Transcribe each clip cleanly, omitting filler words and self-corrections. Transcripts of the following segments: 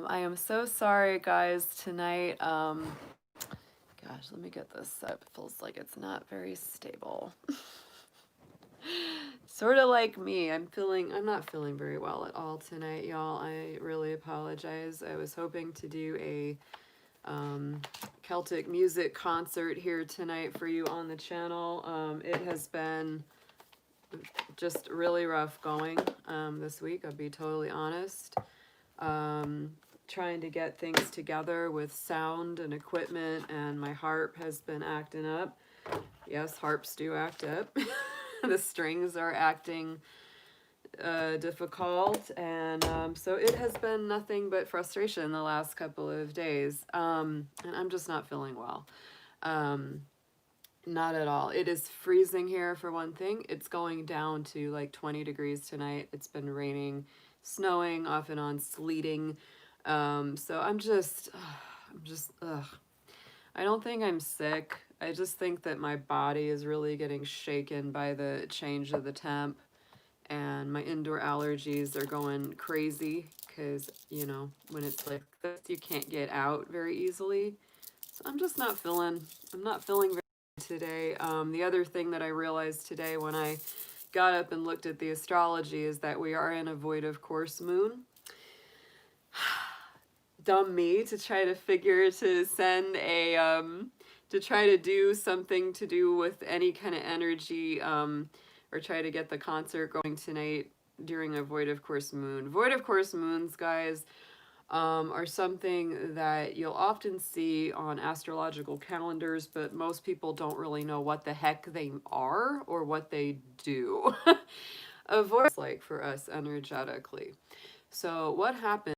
I am so sorry, guys, tonight. Gosh, let me get this up. It feels like it's not very stable. Sort of like me. I'm not feeling very well at all tonight, y'all. I really apologize. I was hoping to do a Celtic music concert here tonight for you on the channel. It has been just really rough going this week, I'll be totally honest. Trying to get things together with sound and equipment, and my harp has been acting up. Yes, harps do act up. The strings are acting difficult, and so it has been nothing but frustration the last couple of days, and I'm just not feeling well. Not at all. It is freezing here for one thing. It's going down to like 20 degrees tonight. It's been raining, snowing, off and on, sleeting. So I'm just, ugh. I don't think I'm sick. I just think that my body is really getting shaken by the change of the temp, and my indoor allergies are going crazy because, you know, when it's like this, you can't get out very easily. So I'm not feeling very good today. The other thing that I realized today when I got up and looked at the astrology is that we are in a void of course moon. Dumb me to try to send a, to try to do something to do with any kind of energy, or try to get the concert going tonight during a void of course moon. Void of course moons, guys, are something that you'll often see on astrological calendars, but most people don't really know what the heck they are or what they do. A void is like for us energetically. So what happens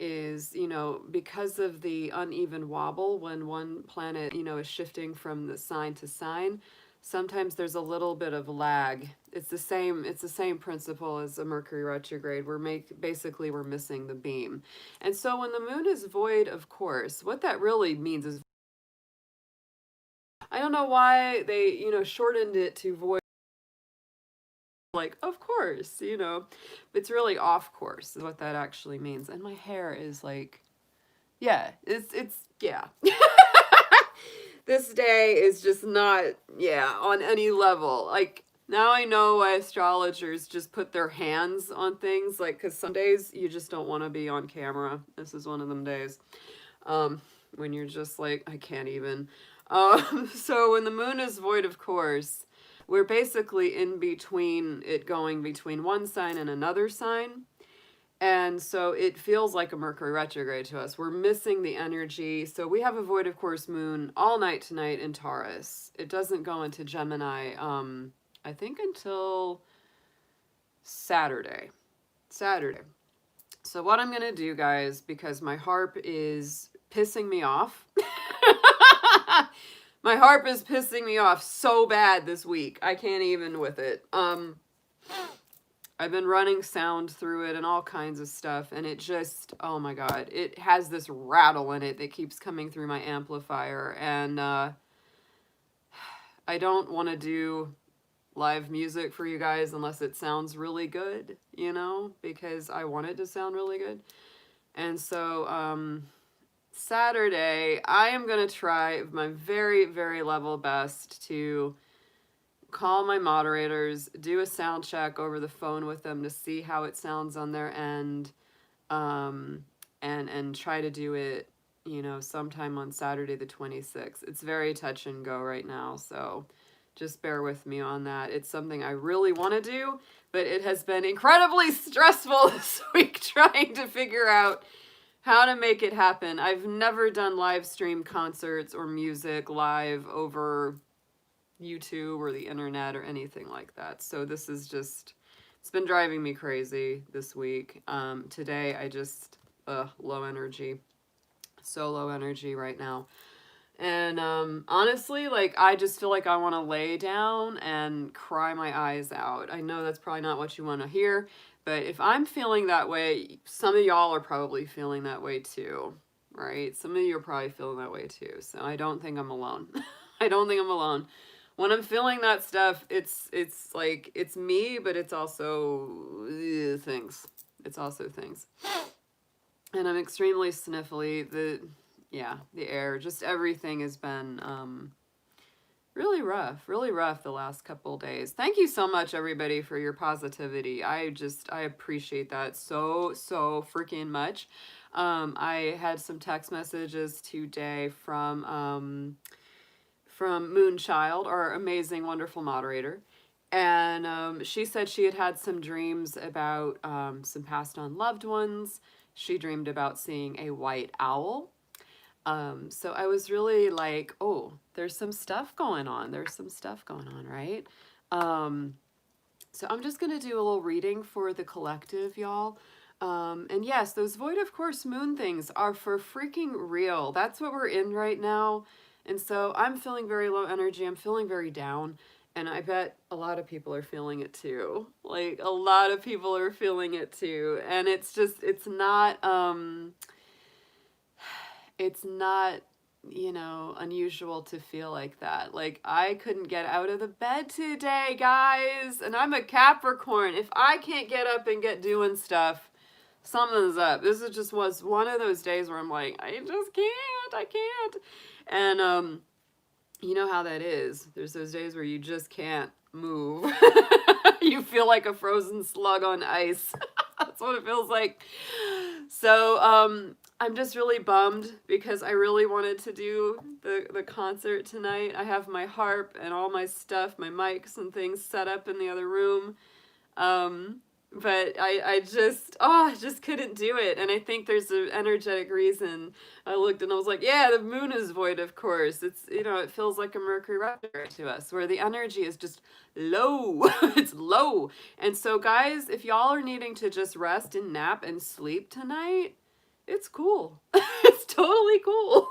is, you know, because of the uneven wobble when one planet, you know, is shifting from the sign to sign, sometimes there's a little bit of lag. It's the same principle as a Mercury retrograde. Basically we're missing the beam. And so when the moon is void of course, what that really means is, I don't know why they, you know, shortened it to void, like, of course, you know, it's really off course is what that actually means. And my hair is like, yeah, it's yeah. This day is just not, yeah, on any level. Like, now I know why astrologers just put their hands on things, like, because some days you just don't want to be on camera. This is one of them days. When you're just like, I can't even. So when the moon is void of course, we're basically in between it going between one sign and another sign. And so it feels like a Mercury retrograde to us. We're missing the energy. So we have a void of course moon all night tonight in Taurus. It doesn't go into Gemini, I think until Saturday. So what I'm going to do, guys, because my harp is pissing me off. My harp is pissing me off so bad this week. I can't even with it. I've been running sound through it and all kinds of stuff, and it just, oh my God, it has this rattle in it that keeps coming through my amplifier, and I don't want to do live music for you guys unless it sounds really good, you know, because I want it to sound really good. And so Saturday, I am going to try my very, very level best to call my moderators, do a sound check over the phone with them to see how it sounds on their end, and try to do it, you know, sometime on Saturday the 26th. It's very touch and go right now, so just bear with me on that. It's something I really want to do, but it has been incredibly stressful this week trying to figure out how to make it happen. I've never done live stream concerts or music live over YouTube or the internet or anything like that. So this is just, it's been driving me crazy this week. Today I just, low energy. So low energy right now. And honestly, like, I just feel like I want to lay down and cry my eyes out. I know that's probably not what you want to hear, but if I'm feeling that way, some of y'all are probably feeling that way too, right? Some of you are probably feeling that way too. So I don't think I'm alone. I don't think I'm alone. When I'm feeling that stuff, it's like, it's me, but it's also things. It's also things. and I'm extremely sniffly. The air, just everything has been really rough the last couple days. Thank you so much, everybody, for your positivity. I appreciate that so freaking much. I had some text messages today from Moonchild, our amazing, wonderful moderator. And she said she had had some dreams about some passed on loved ones. She dreamed about seeing a white owl. So I was really like, oh, there's some stuff going on. There's some stuff going on, right? So I'm just going to do a little reading for the collective, y'all. And yes, those Void of Course Moon things are for freaking real. That's what we're in right now. And so I'm feeling very low energy. I'm feeling very down. And I bet a lot of people are feeling it too. Like, a lot of people are feeling it too. And it's just, it's not, unusual to feel like that. Like, I couldn't get out of the bed today, guys. And I'm a Capricorn. If I can't get up and get doing stuff, something's up. This was one of those days where I'm like, I can't. And you know how that is. There's those days where you just can't move. You feel like a frozen slug on ice. That's what it feels like. So I'm just really bummed because I really wanted to do the concert tonight. I have my harp and all my stuff, my mics and things set up in the other room. But I just couldn't do it. And I think there's an energetic reason. I looked and I was like, yeah, the moon is void, of course. It's, it feels like a Mercury retrograde to us, where the energy is just low. It's low. And so, guys, if y'all are needing to just rest and nap and sleep tonight, it's cool. It's totally cool.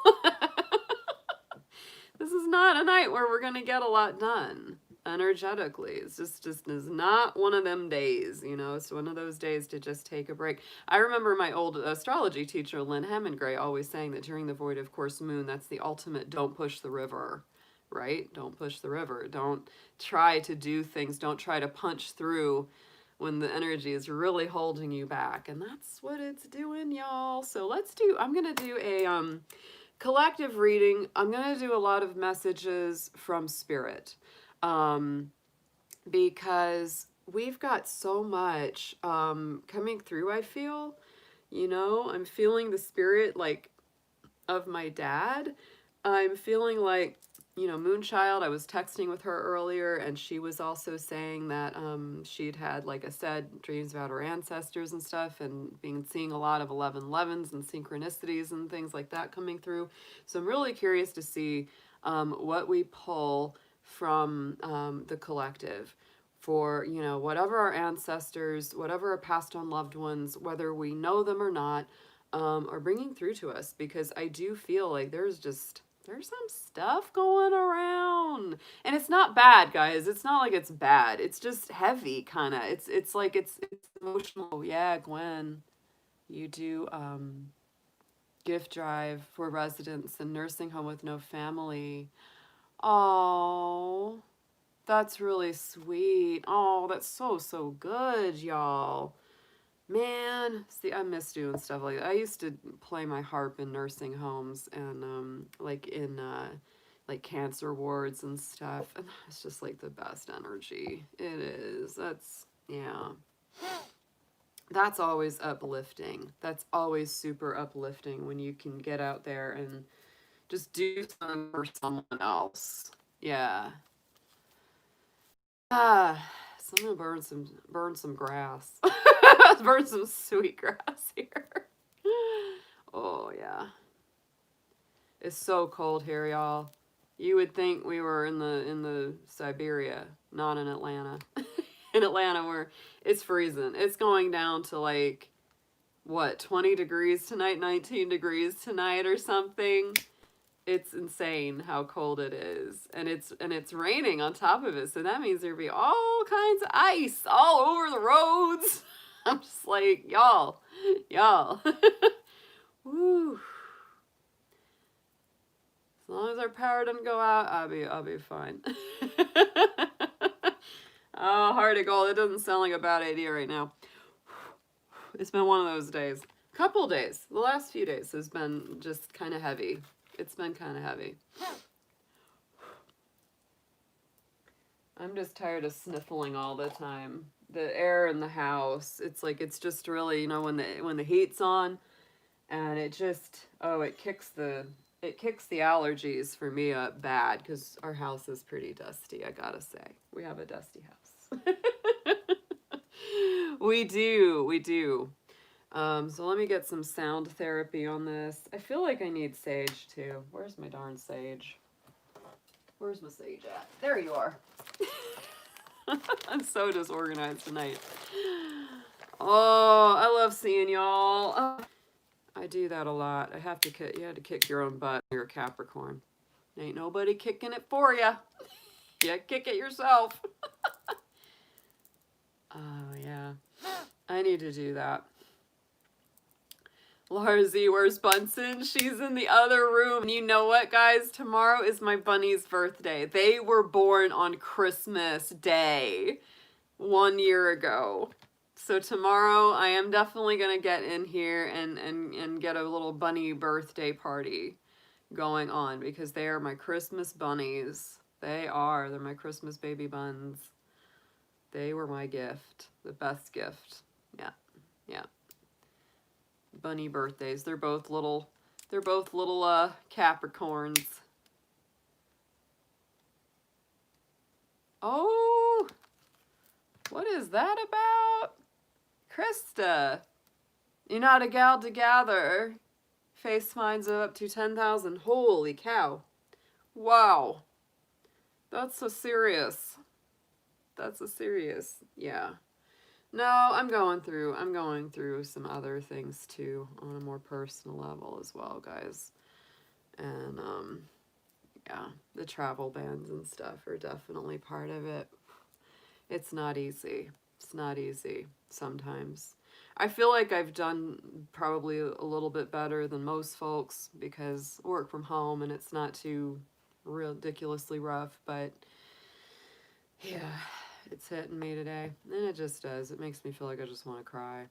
This is not a night where we're going to get a lot done energetically. It's just is not one of them days, It's one of those days to just take a break. I remember my old astrology teacher, Lynn Hemmingray, always saying that during the void of course moon, that's the ultimate don't push the river, right? Don't push the river. Don't try to do things. Don't try to punch through when the energy is really holding you back. And that's what it's doing, y'all. So I'm going to do a collective reading. I'm going to do a lot of messages from spirit. Because we've got so much coming through, I feel. I'm feeling the spirit, like, of my dad. I'm feeling like, Moonchild, I was texting with her earlier, and she was also saying that she'd had, like I said, dreams about her ancestors and stuff, and seeing a lot of 1111s and synchronicities and things like that coming through. So I'm really curious to see what we pull from the collective for, whatever our ancestors, whatever our passed on loved ones, whether we know them or not, are bringing through to us, because I do feel like there's some stuff going around, and it's not bad, guys. It's not like it's bad. It's just heavy, kind of. It's like it's emotional. Yeah, Gwen, you do gift drive for residents in nursing home with no family. Oh, that's really sweet. Oh, that's so good, y'all. Man, see, I miss doing stuff like that. I used to play my harp in nursing homes and like in like cancer wards and stuff, and it's just like the best energy. It is. Yeah. That's always uplifting. That's always super uplifting when you can get out there and just do something for someone else. Yeah. So I'm gonna burn some grass. Burn some sweet grass here. Oh yeah. It's so cold here, y'all. You would think we were in the Siberia, not in Atlanta. In Atlanta, where it's freezing. It's going down to like what, 20 degrees tonight, 19 degrees tonight or something. It's insane how cold it is, and it's raining on top of it, so that means there'd be all kinds of ice all over the roads. I'm just like, y'all. Woo. As long as our power doesn't go out, I'll be fine. Oh, heart of gold. It doesn't sound like a bad idea right now. It's been one of those days. couple days. The last few days has been just kind of heavy. It's been kind of heavy. I'm just tired of sniffling all the time. The air in the house, it's like, it's just really, you know, when the heat's on, and it just, oh, it kicks the allergies for me up bad, because our house is pretty dusty, I gotta say. We have a dusty house. We do. So let me get some sound therapy on this. I feel like I need sage too. Where's my darn sage? Where's my sage at? There you are. I'm so disorganized tonight. Oh, I love seeing y'all. Oh, I do that a lot. You had to kick your own butt. You're a Capricorn. Ain't nobody kicking it for you. You kick it yourself. Oh, yeah. I need to do that. Laura Z, where's Bunsen? She's in the other room. And you know what, guys? Tomorrow is my bunny's birthday. They were born on Christmas Day 1 year ago. So tomorrow I am definitely going to get in here and get a little bunny birthday party going on, because they are my Christmas bunnies. They're my Christmas baby buns. They were my gift, the best gift. Yeah. Bunny birthdays. They're both little Capricorns. Oh, what is that about? Krista, you're not a gal to gather. Face finds of up to 10,000. Holy cow. Wow. That's so serious. Yeah. No, I'm going through some other things too on a more personal level as well, guys. And yeah, the travel bans and stuff are definitely part of it. It's not easy. Sometimes. I feel like I've done probably a little bit better than most folks because I work from home and it's not too ridiculously rough, but yeah. It's hitting me today, and it just does. It makes me feel like I just want to cry.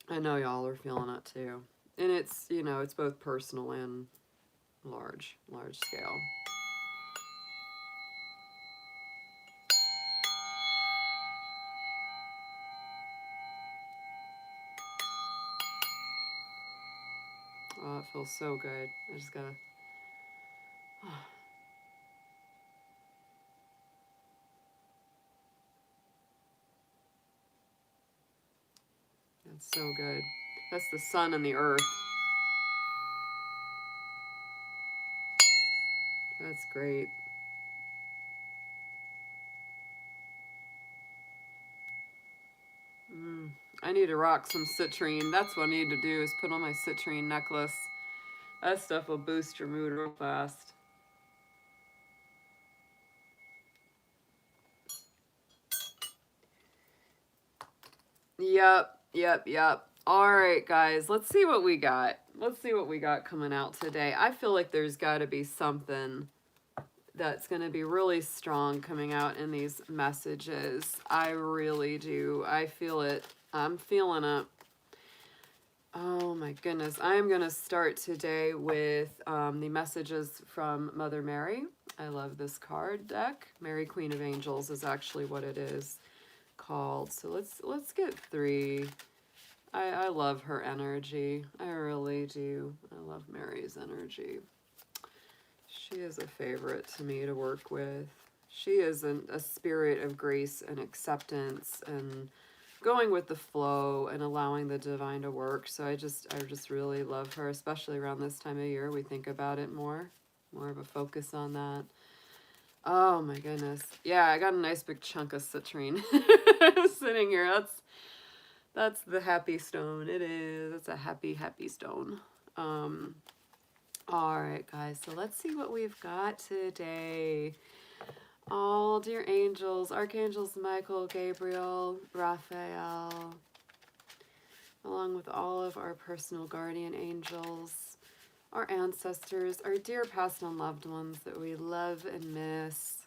I know y'all are feeling it too. And it's, you know, it's both personal and large scale. Oh, it feels so good. I just gotta... That's so good. That's the sun and the earth. That's great. I need to rock some citrine. That's what I need to do, is put on my citrine necklace. That stuff will boost your mood real fast. Yep. All right, guys, let's see what we got. Coming out today. I feel like there's got to be something that's going to be really strong coming out in these messages. I really do. I feel it. I'm feeling it. Oh my goodness. I'm going to start today with the messages from Mother Mary. I love this card deck. Mary, Queen of Angels is actually what it is called. So let's get 3. I love her energy. I really do. I love Mary's energy. She is a favorite to me to work with. She is a spirit of grace and acceptance and going with the flow and allowing the divine to work. So I just really love her, especially around this time of year. We think about it more of a focus on that. Oh my goodness. Yeah, I got a nice big chunk of citrine sitting here. That's the happy stone. It is. It's a happy stone. All right, guys. So let's see what we've got today. All dear angels, archangels Michael, Gabriel, Raphael, along with all of our personal guardian angels, our ancestors, our dear past and loved ones that we love and miss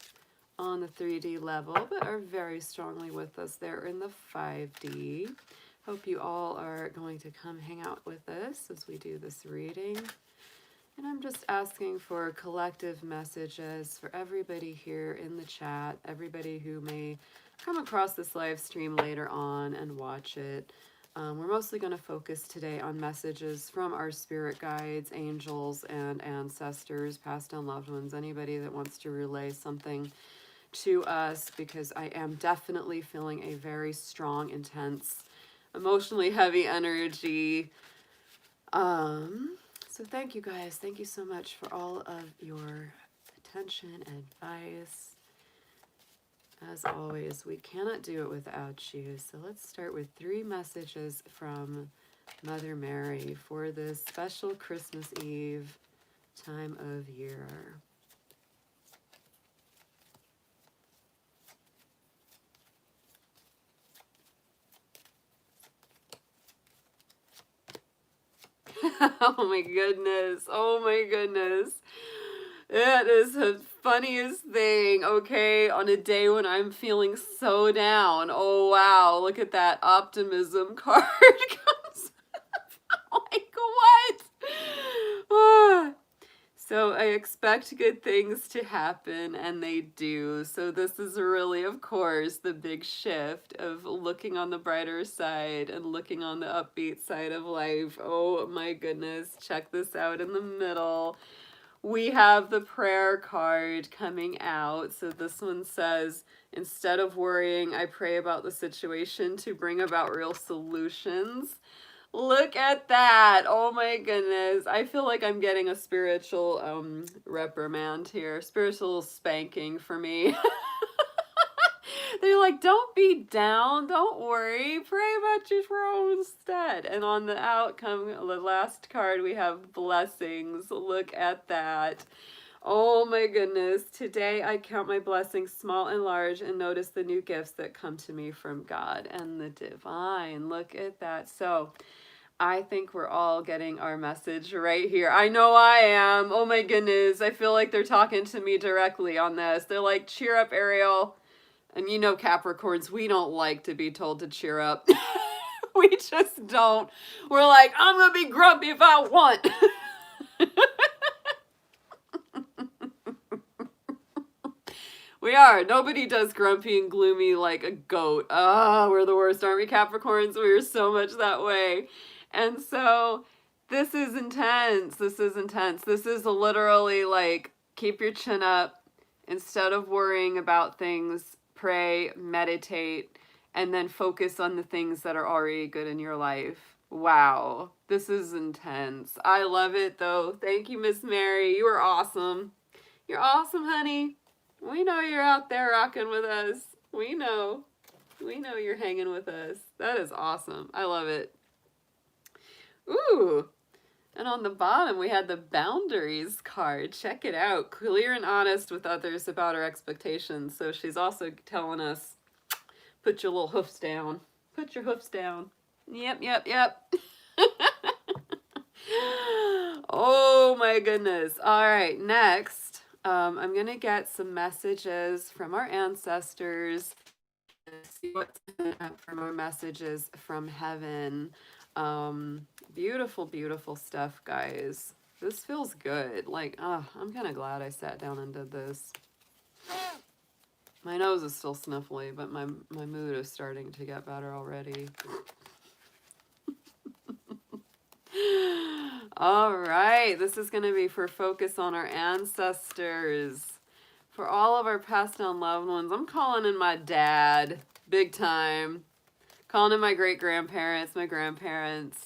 on the 3D level, but are very strongly with us there in the 5D. Hope you all are going to come hang out with us as we do this reading. And I'm just asking for collective messages for everybody here in the chat, everybody who may come across this live stream later on and watch it. We're mostly going to focus today on messages from our spirit guides, angels, and ancestors, past and loved ones, anybody that wants to relay something to us, because I am definitely feeling a very strong, intense, emotionally heavy energy. So thank you guys. Thank you so much for all of your attention, advice. As always, we cannot do it without you. So let's start with 3 messages from Mother Mary for this special Christmas Eve time of year. Oh my goodness. Oh my goodness. It is the funniest thing, okay? On a day when I'm feeling so down. Oh wow, look at that optimism card comes up. Like what? Ah. So I expect good things to happen, and they do. So this is really, of course, the big shift of looking on the brighter side and looking on the upbeat side of life. Oh my goodness, check this out in the middle. We have the prayer card coming out. So this one says, instead of worrying, I pray about the situation to bring about real solutions. Look at that. Oh my goodness. I feel like I'm getting a spiritual reprimand here. Spiritual spanking for me. They're like, don't be down. Don't worry. Pray about your throne instead. And on the outcome, the last card, we have blessings. Look at that. Oh my goodness. Today I count my blessings small and large and notice the new gifts that come to me from God and the divine. Look at that. So I think we're all getting our message right here. I know I am. Oh my goodness. I feel like they're talking to me directly on this. They're like, cheer up, Ariel. And you know, Capricorns, we don't like to be told to cheer up. We just don't. We're like, I'm going to be grumpy if I want. We are. Nobody does grumpy and gloomy like a goat. Ah, we're the worst, aren't we, Capricorns? We're so much that way. And so this is intense. This is intense. This is literally like, keep your chin up. Instead of worrying about things, pray, meditate, and then focus on the things that are already good in your life. Wow, this is intense. I love it though. Thank you, Miss Mary. You are awesome. You're awesome, honey. We know you're out there rocking with us. We know. We know you're hanging with us. That is awesome. I love it. Ooh. And on the bottom, we had the boundaries card. Check it out. Clear and honest with others about our expectations. So she's also telling us, put your little hoofs down. Put your hoofs down. Yep, yep, yep. Oh my goodness. All right, next, I'm going to get some messages from our ancestors. See what's from our messages from heaven. Beautiful, beautiful stuff, guys. This feels good. Like, I'm kind of glad I sat down and did this. My nose is still sniffly, but my mood is starting to get better already. All right, this is going to be for focus on our ancestors. For all of our passed on loved ones, I'm calling in my dad, big time. Calling in my great-grandparents, my grandparents.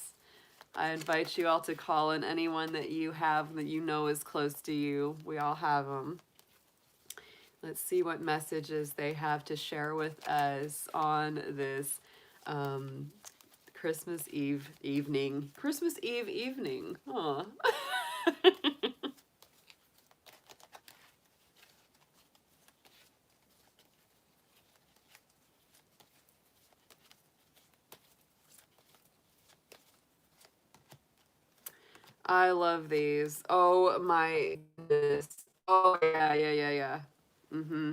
I invite you all to call in anyone that you have that you know is close to you. We all have them. Let's see what messages they have to share with us on this Christmas Eve evening. Christmas Eve evening. Aw. I love these. Oh my goodness. Oh yeah, yeah, yeah, yeah. Mm-hmm.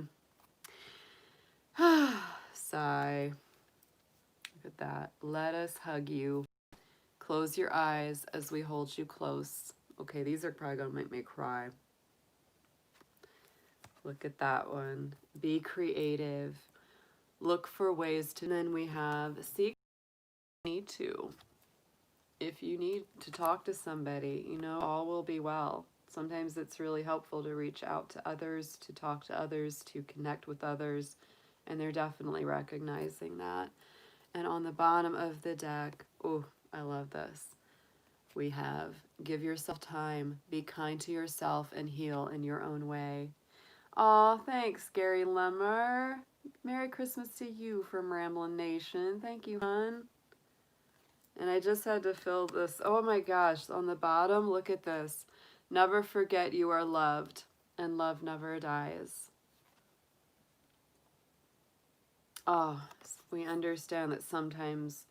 Sigh. Look at that. Let us hug you. Close your eyes as we hold you close. Okay, these are probably going to make me cry. Look at that one. Be creative. Look for ways to. And then we have seek need to. If you need to talk to somebody, you know, all will be well. Sometimes it's really helpful to reach out to others, to talk to others, to connect with others, and they're definitely recognizing that. And on the bottom of the deck, oh, I love this. We have give yourself time, be kind to yourself, and heal in your own way. Aw, thanks, Gary Lemmer. Merry Christmas to you from Ramblin' Nation. Thank you, hon. And I just had to fill this. Oh my gosh, on the bottom, look at this. Never forget you are loved, and love never dies. Oh, we understand that sometimes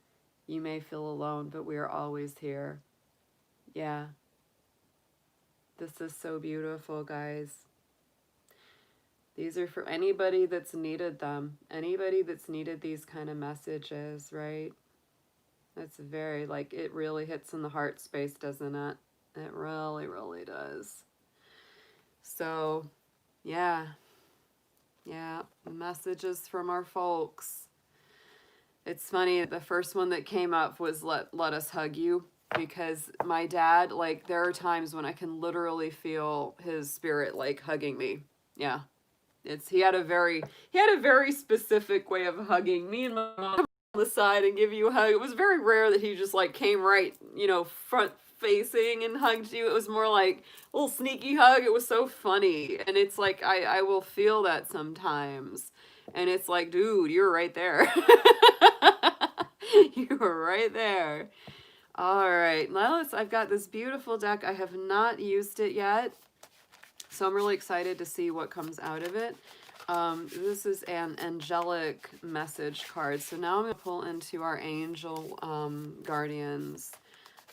you may feel alone, but we are always here. Yeah. This is so beautiful, guys. These are for anybody that's needed them. Anybody that's needed these kind of messages, right? That's very, like, it really hits in the heart space, doesn't it? It really, really does. So, yeah. Yeah, messages from our folks. It's funny, the first one that came up was let us hug you, because my dad, like, there are times when I can literally feel his spirit, like, hugging me. Yeah. He had a very specific way of hugging me and my mom on the side and give you a hug. It was very rare that he just, like, came right, you know, front facing and hugged you. It was more like a little sneaky hug. It was so funny. And it's like, I will feel that sometimes. And it's like, dude, you're right there. You were right there. All right. Now I've got this beautiful deck. I have not used it yet, so I'm really excited to see what comes out of it. This is an angelic message card. So now I'm going to pull into our angel guardians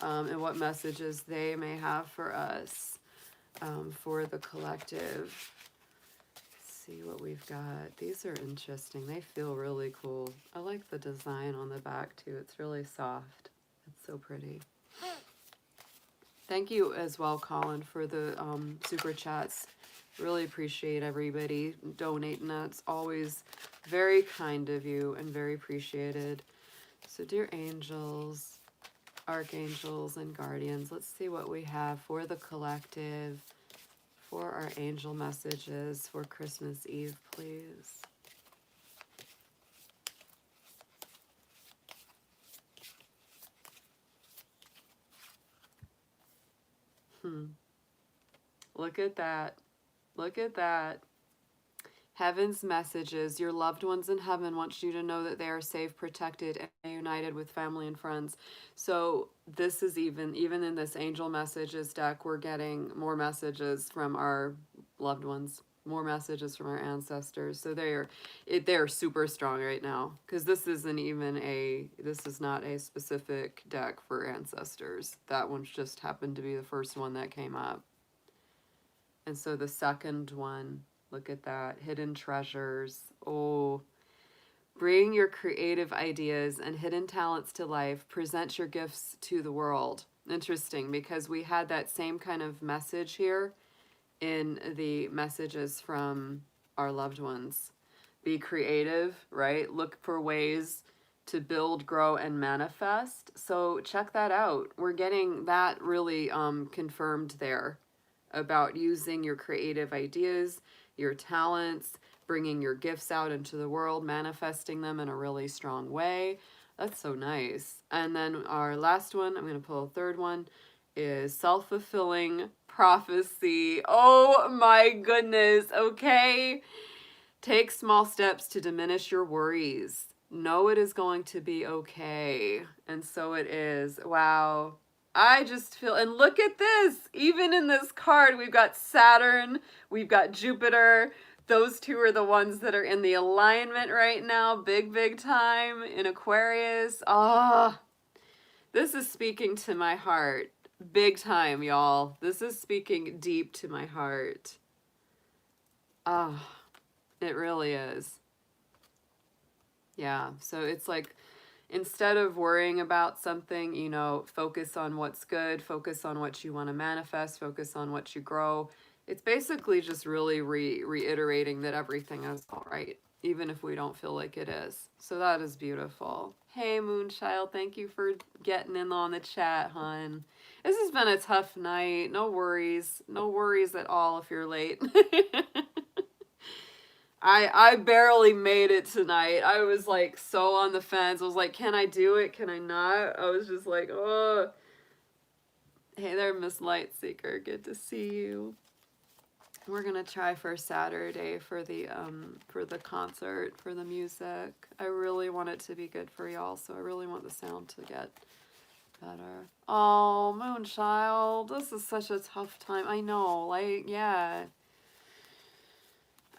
and what messages they may have for us for the collective. Let's see what we've got. These are interesting. They feel really cool. I like the design on the back too. It's really soft. It's so pretty. Thank you as well, Colin, for the super chats. Really appreciate everybody donating. That's always very kind of you and very appreciated. So, dear angels, archangels, and guardians, let's see what we have for the collective, for our angel messages for Christmas Eve, please. Look at that. Look at that. Heaven's messages. Your loved ones in heaven want you to know that they are safe, protected, and united with family and friends. So this is even in this angel messages deck, we're getting more messages from our loved ones, more messages from our ancestors. So they're super strong right now, because this is not a specific deck for ancestors. That one just happened to be the first one that came up. And so the second one, look at that, hidden treasures. Oh, bring your creative ideas and hidden talents to life. Present your gifts to the world. Interesting, because we had that same kind of message here in the messages from our loved ones. Be creative, right? Look for ways to build, grow, and manifest. So check that out. We're getting that really confirmed there, about using your creative ideas, your talents, bringing your gifts out into the world, manifesting them in a really strong way. That's so nice. And then our last one, I'm going to pull a third one, is self-fulfilling prophecy. Oh my goodness. Okay. Take small steps to diminish your worries. Know it is going to be okay. And so it is. Wow. I just feel, and look at this, even in this card, we've got Saturn, we've got Jupiter. Those two are the ones that are in the alignment right now, big time in Aquarius. Ah, this is speaking to my heart, big time, y'all. This is speaking deep to my heart. Ah, it really is. Yeah, so it's like, instead of worrying about something, focus on what's good, focus on what you want to manifest, focus on what you grow. It's basically just really reiterating that everything is all right, even if we don't feel like it is. So that is beautiful. Hey, Moonchild, thank you for getting in on the chat, hon. This has been a tough night. No worries. No worries at all if you're late. I barely made it tonight. I was like so on the fence. I was like, can I do it? Can I not? I was just like, oh. Hey there, Miss Lightseeker. Good to see you. We're gonna try for Saturday for the concert, for the music. I really want it to be good for y'all, so I really want the sound to get better. Oh, Moonchild, this is such a tough time. I know, like, yeah.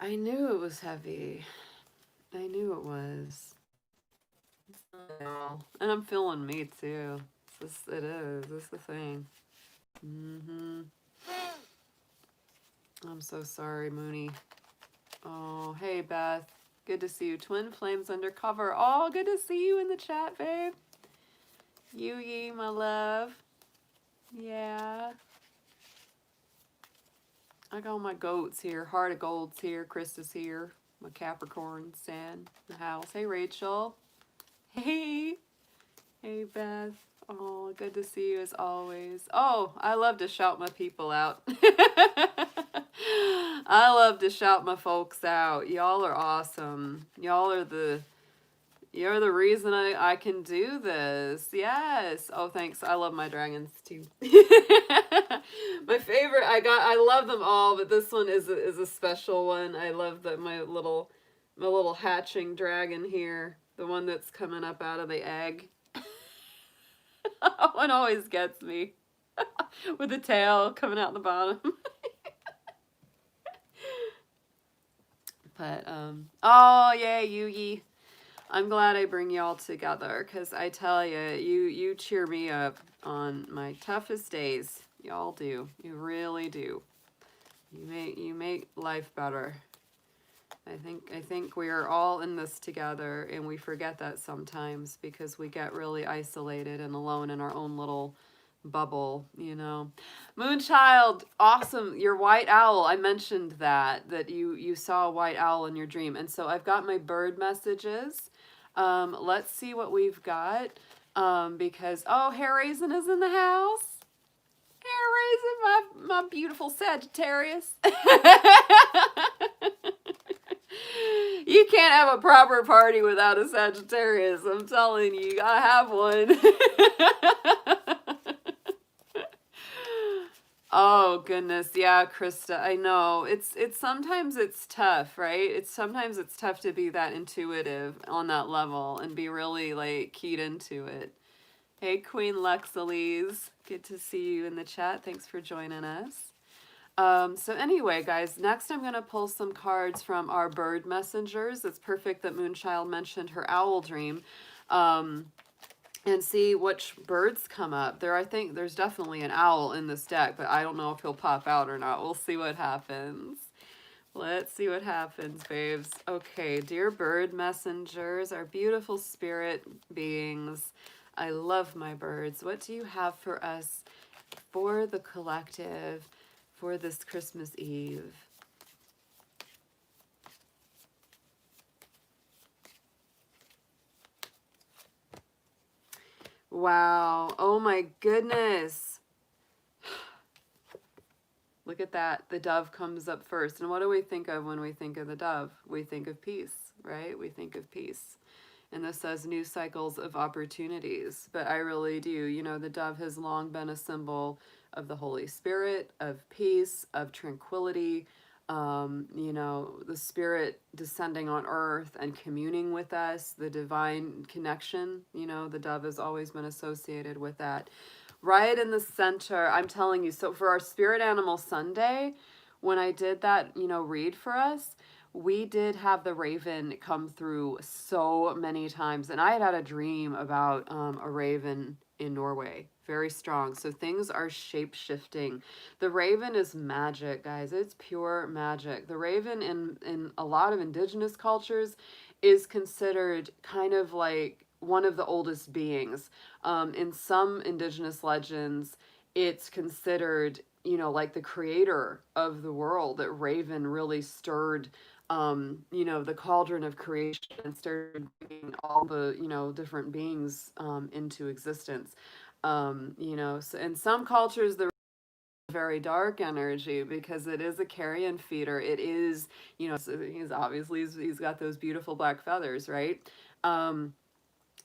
I knew it was heavy. I knew it was. And I'm feeling me too. It is. It's the thing. I'm so sorry, Mooney. Oh, hey, Beth. Good to see you. Twin Flames Undercover. Oh, good to see you in the chat, babe. Yu-Yi, my love. Yeah. I got all my goats here. Heart of Gold's here. Krista's here. My Capricorn Stan in the house. Hey, Rachel. Hey. Hey, Beth. Oh, good to see you as always. Oh, I love to shout my people out. I love to shout my folks out. Y'all are awesome. You're the reason I can do this. Yes. Oh, thanks. I love my dragons too. My favorite, I love them all, but this one is a special one. I love my little hatching dragon here. The one that's coming up out of the egg. That one always gets me. With the tail coming out the bottom. But, oh, yeah, Yugi. I'm glad I bring y'all together, because I tell you cheer me up on my toughest days. Y'all do. You really do. You make life better. I think we are all in this together, and we forget that sometimes because we get really isolated and alone in our own little bubble, Moonchild, awesome. Your white owl, I mentioned that you saw a white owl in your dream. And so I've got my bird messages. Let's see what we've got. Because, oh, Hair Raisin is in the house. Hair Raisin, my beautiful Sagittarius. You can't have a proper party without a Sagittarius. I'm telling you, you gotta have one. Oh goodness, yeah, Krista, I know. It's sometimes it's tough, right? Sometimes it's tough to be that intuitive on that level and be really like keyed into it. Hey, Queen Luxelise, good to see you in the chat. Thanks for joining us. So anyway, guys, next I'm going to pull some cards from our bird messengers. It's perfect that Moonchild mentioned her owl dream. And see which birds come up. I think there's definitely an owl in this deck, but I don't know if he'll pop out or not. We'll see what happens. Let's see what happens, babes. Okay, dear bird messengers, our beautiful spirit beings. I love my birds. What do you have for us, for the collective, for this Christmas Eve? Wow. Oh my goodness. Look at that. The dove comes up first. And what do we think of when we think of the dove? We think of peace, right? We think of peace. And this says new cycles of opportunities. But I really do. The dove has long been a symbol of the Holy Spirit, of peace, of tranquility, the Spirit descending on earth and communing with us, the divine connection. The dove has always been associated with that. Right in the center, I'm telling you, so for our Spirit Animal Sunday, when I did that, read for us, we did have the raven come through so many times. And I had a dream about a raven in Norway. Very strong. So things are shape-shifting. The raven is magic, guys. It's pure magic. The raven in a lot of indigenous cultures is considered kind of like one of the oldest beings. In some indigenous legends, it's considered, you know, like the creator of the world, that Raven really stirred, you know, the cauldron of creation and started bringing all the, you know, different beings into existence. You know, so in some cultures, the very dark energy because it is a carrion feeder. It is, you know, so he's obviously he's got those beautiful black feathers, right? Um,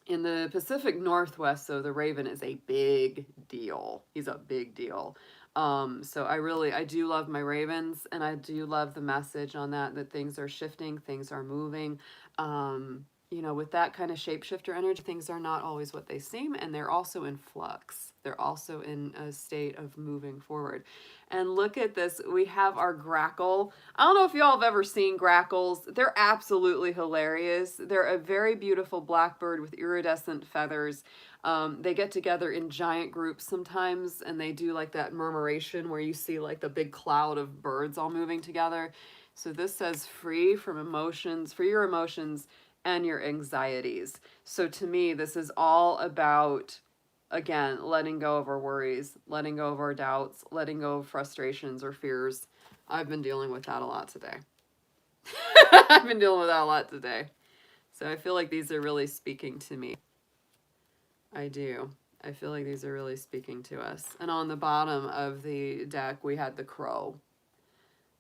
in the Pacific Northwest, so the raven is a big deal. He's a big deal. So I do love my ravens, and I do love the message on that things are shifting, things are moving. You know, with that kind of shapeshifter energy, things are not always what they seem, and they're also in flux. They're also in a state of moving forward. And look at this. We have our grackle. I don't know if y'all have ever seen grackles. They're absolutely hilarious. They're a very beautiful blackbird with iridescent feathers. They get together in giant groups sometimes, and they do like that murmuration where you see like the big cloud of birds all moving together. So this says free from emotions, free your emotions and your anxieties. So to me, this is all about, again, letting go of our worries, letting go of our doubts, letting go of frustrations or fears. I've been dealing with that a lot today. I've been dealing with that a lot today. So I feel like these are really speaking to me. I do. I feel like these are really speaking to us. And on the bottom of the deck, we had the crow.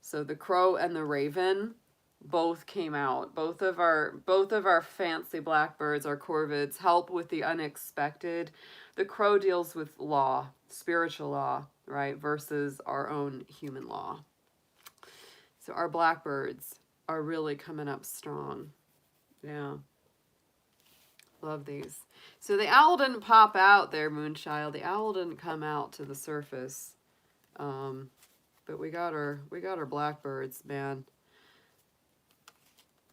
So the crow and the raven both came out. Both of our fancy blackbirds, our corvids, help with the unexpected. The crow deals with law, spiritual law, right, versus our own human law. So our blackbirds are really coming up strong. Yeah. Love these. So the owl didn't pop out there, Moonchild. The owl didn't come out to the surface. But we got our blackbirds, man.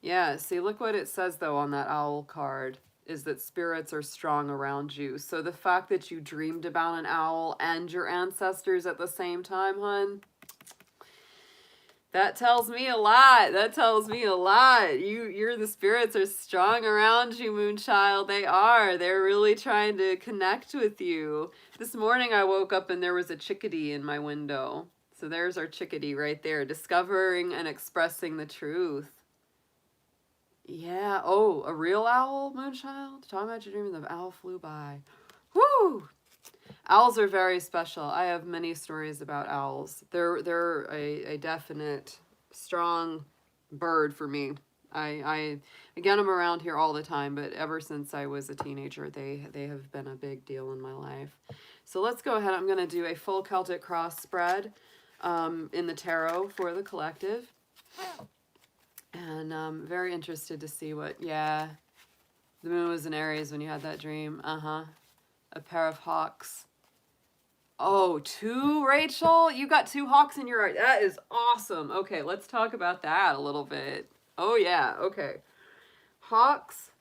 Yeah, see, look what it says, though, on that owl card, is that spirits are strong around you. So the fact that you dreamed about an owl and your ancestors at the same time, hun, that tells me a lot. That tells me a lot. The spirits are strong around you, Moonchild. They are. They're really trying to connect with you. This morning I woke up and there was a chickadee in my window. So there's our chickadee right there, discovering and expressing the truth. Yeah. Oh, a real owl, Moonchild? Talking about your dream, the owl flew by. Woo! Owls are very special. I have many stories about owls. They're a definite strong bird for me. I get them around here all the time, but ever since I was a teenager, they have been a big deal in my life. So let's go ahead. I'm going to do a full Celtic cross spread in the tarot for the collective. And I'm very interested to see what, yeah, the moon was in Aries when you had that dream. A pair of hawks. Oh, two, Rachel? You got two hawks in your art. That is awesome. Okay, let's talk about that a little bit. Oh, yeah, okay. Hawks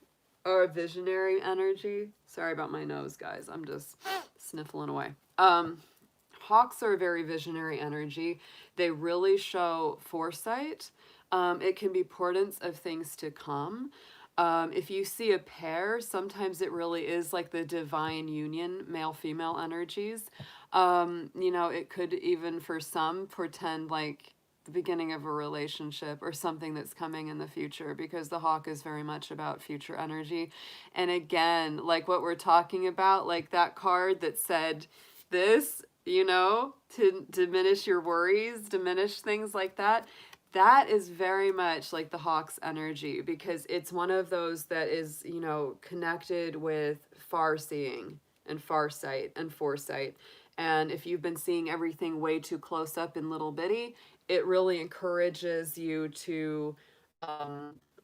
are a visionary energy. Sorry about my nose, guys. I'm just sniffling away. Hawks are a very visionary energy. They really show foresight. It can be portents of things to come. If you see a pair, sometimes it really is like the divine union, male-female energies. You know, it could even for some portend like the beginning of a relationship or something that's coming in the future, because the hawk is very much about future energy. And again, like what we're talking about, like that card that said this, you know, to diminish your worries, diminish things like that. That is very much like the hawk's energy, because it's one of those that is, you know, connected with far seeing and far sight and foresight. And if you've been seeing everything way too close up and little bitty, it really encourages you to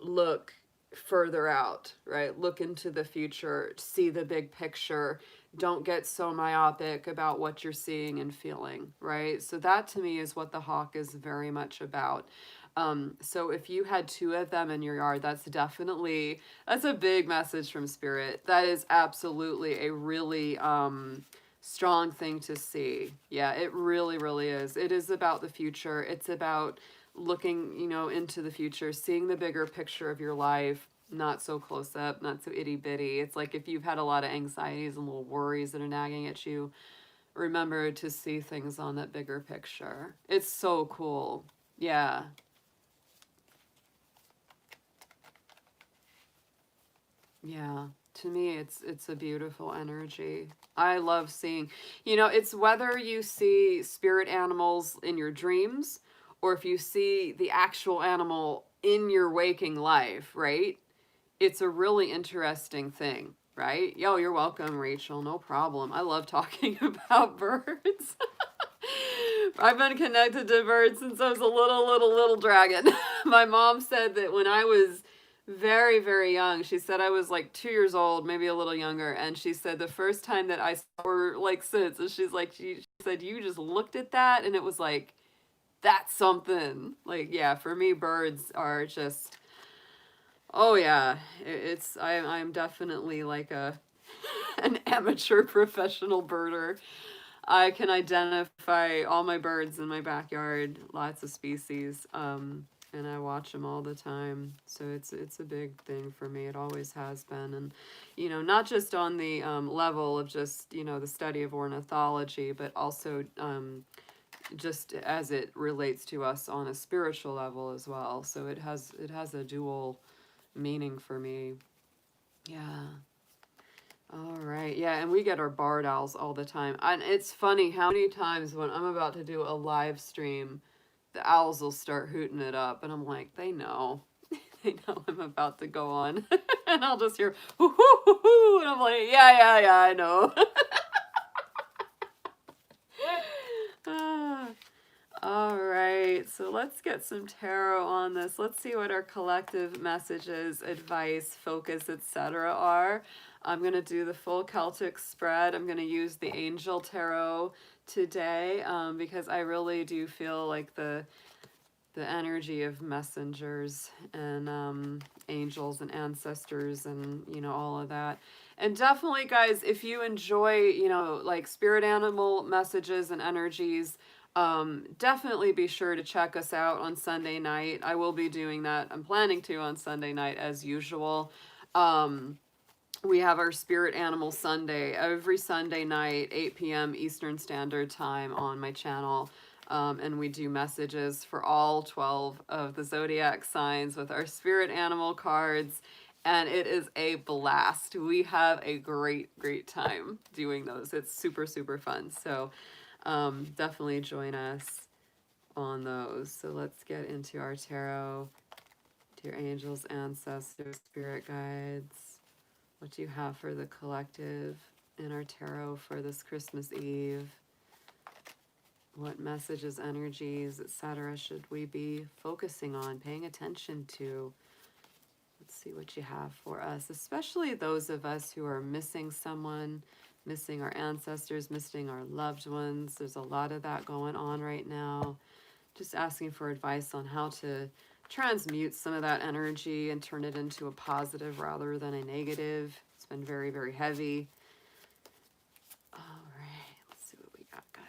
look further out, right? Look into the future, see the big picture. Don't get so myopic about what you're seeing and feeling, right? So that to me is what the hawk is very much about. So if you had two of them in your yard, that's a big message from spirit. That is absolutely a really strong thing to see. Yeah, it really, really is. It is about the future. It's about looking, you know, into the future, seeing the bigger picture of your life, not so close up, not so itty bitty. It's like if you've had a lot of anxieties and little worries that are nagging at you, remember to see things on that bigger picture. It's so cool. Yeah. Yeah. To me, it's a beautiful energy. I love seeing, it's whether you see spirit animals in your dreams or if you see the actual animal in your waking life, right? It's a really interesting thing, right? Yo, you're welcome, Rachel. No problem. I love talking about birds. I've been connected to birds since I was a little dragon. My mom said that when I was very, very young, she said I was like 2 years old, maybe a little younger, and she said the first time that I saw her like since, and she's like, she said, you just looked at that, and it was like, that's something. Like, yeah, for me, birds are just, oh yeah, I'm definitely like an amateur professional birder. I can identify all my birds in my backyard, lots of species, and I watch them all the time. So it's a big thing for me. It always has been, and not just on the level of just the study of ornithology, but also just as it relates to us on a spiritual level as well. So it has a dual meaning for me. Yeah. All right. Yeah, and we get our barred owls all the time. And it's funny how many times when I'm about to do a live stream, the owls will start hooting it up. And I'm like, they know. They know I'm about to go on. And I'll just hear, hoo, hoo, hoo, hoo. And I'm like, yeah, I know. Ah. All right, so let's get some tarot on this. Let's see what our collective messages, advice, focus, etc. are. I'm going to do the full Celtic spread. I'm going to use the Angel Tarot today because I really do feel like the energy of messengers and angels and ancestors and all of that. And definitely, guys, if you enjoy like spirit animal messages and energies, definitely be sure to check us out on Sunday night. I will be doing that. I'm planning to on Sunday night as usual. We have our Spirit Animal Sunday every Sunday night, 8 p.m. Eastern Standard Time on my channel. And we do messages for all 12 of the zodiac signs with our spirit animal cards. And it is a blast. We have a great, great time doing those. It's super, super fun. So definitely join us on those. So let's get into our tarot. Dear angels, ancestors, spirit guides, what do you have for the collective in our tarot for this Christmas Eve? What messages, energies, etc. should we be focusing on, paying attention to? Let's see what you have for us, especially those of us who are missing someone, missing our ancestors, missing our loved ones. There's a lot of that going on right now. Just asking for advice on how to transmute some of that energy and turn it into a positive rather than a negative. It's been very, very heavy. All right, let's see what we got, guys.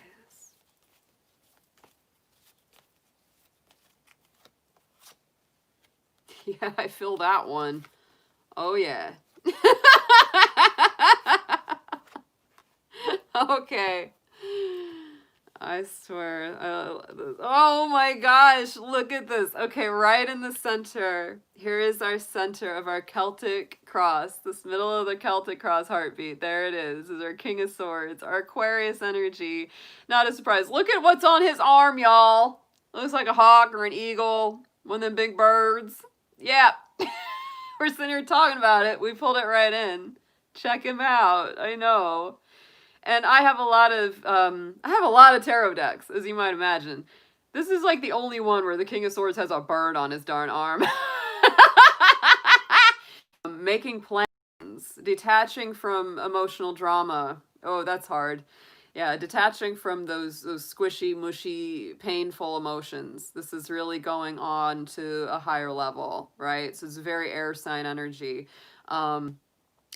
Yeah, I feel that one. Oh, yeah. Okay. I swear. Oh my gosh, look at this. Okay, right in the center. Here is our center of our Celtic cross. This middle of the Celtic cross heartbeat. There it is. This is our King of Swords, our Aquarius energy. Not a surprise. Look at what's on his arm, y'all. Looks like a hawk or an eagle. One of them big birds. Yeah. We're sitting here talking about it. We pulled it right in. Check him out. I know. And I have a lot of tarot decks, as you might imagine. This is like the only one where the King of Swords has a bird on his darn arm. Making plans, detaching from emotional drama. Oh, that's hard. Yeah, detaching from those squishy, mushy, painful emotions. This is really going on to a higher level, right? So it's very air sign energy.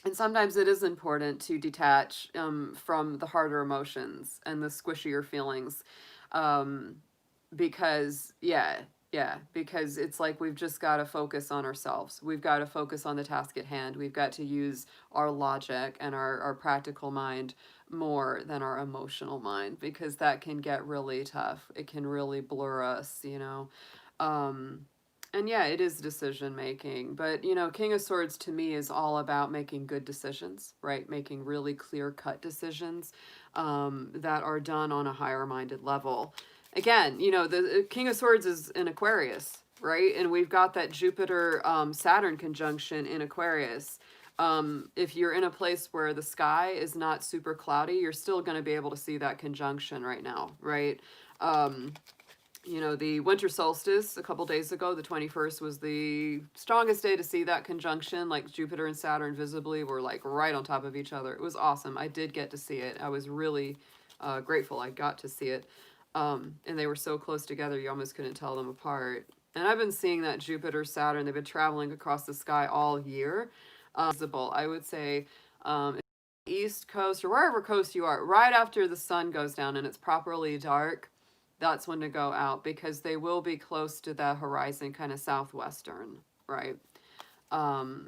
And sometimes it is important to detach from the harder emotions and the squishier feelings because, yeah, Yeah, because it's like we've just got to focus on ourselves. We've got to focus on the task at hand. We've got to use our logic and our practical mind more than our emotional mind, because that can get really tough. It can really blur us, you know. Um, and yeah, it is decision making. But, you know, King of Swords to me is all about making good decisions, right? Making really clear cut decisions that are done on a higher minded level. Again, you know, the King of Swords is in Aquarius, right? And we've got that Jupiter Saturn conjunction in Aquarius. If you're in a place where the sky is not super cloudy, you're still going to be able to see that conjunction right now, right? Um, you know, the winter solstice a couple days ago, the 21st, was the strongest day to see that conjunction. Like Jupiter and Saturn visibly were like right on top of each other. It was awesome. I did get to see it. I was really grateful I got to see it. And they were so close together, you almost couldn't tell them apart. And I've been seeing that Jupiter, Saturn, they've been traveling across the sky all year. Visible, I would say, East Coast or wherever coast you are, right after the sun goes down and it's properly dark, that's when to go out, because they will be close to the horizon, kind of southwestern, right?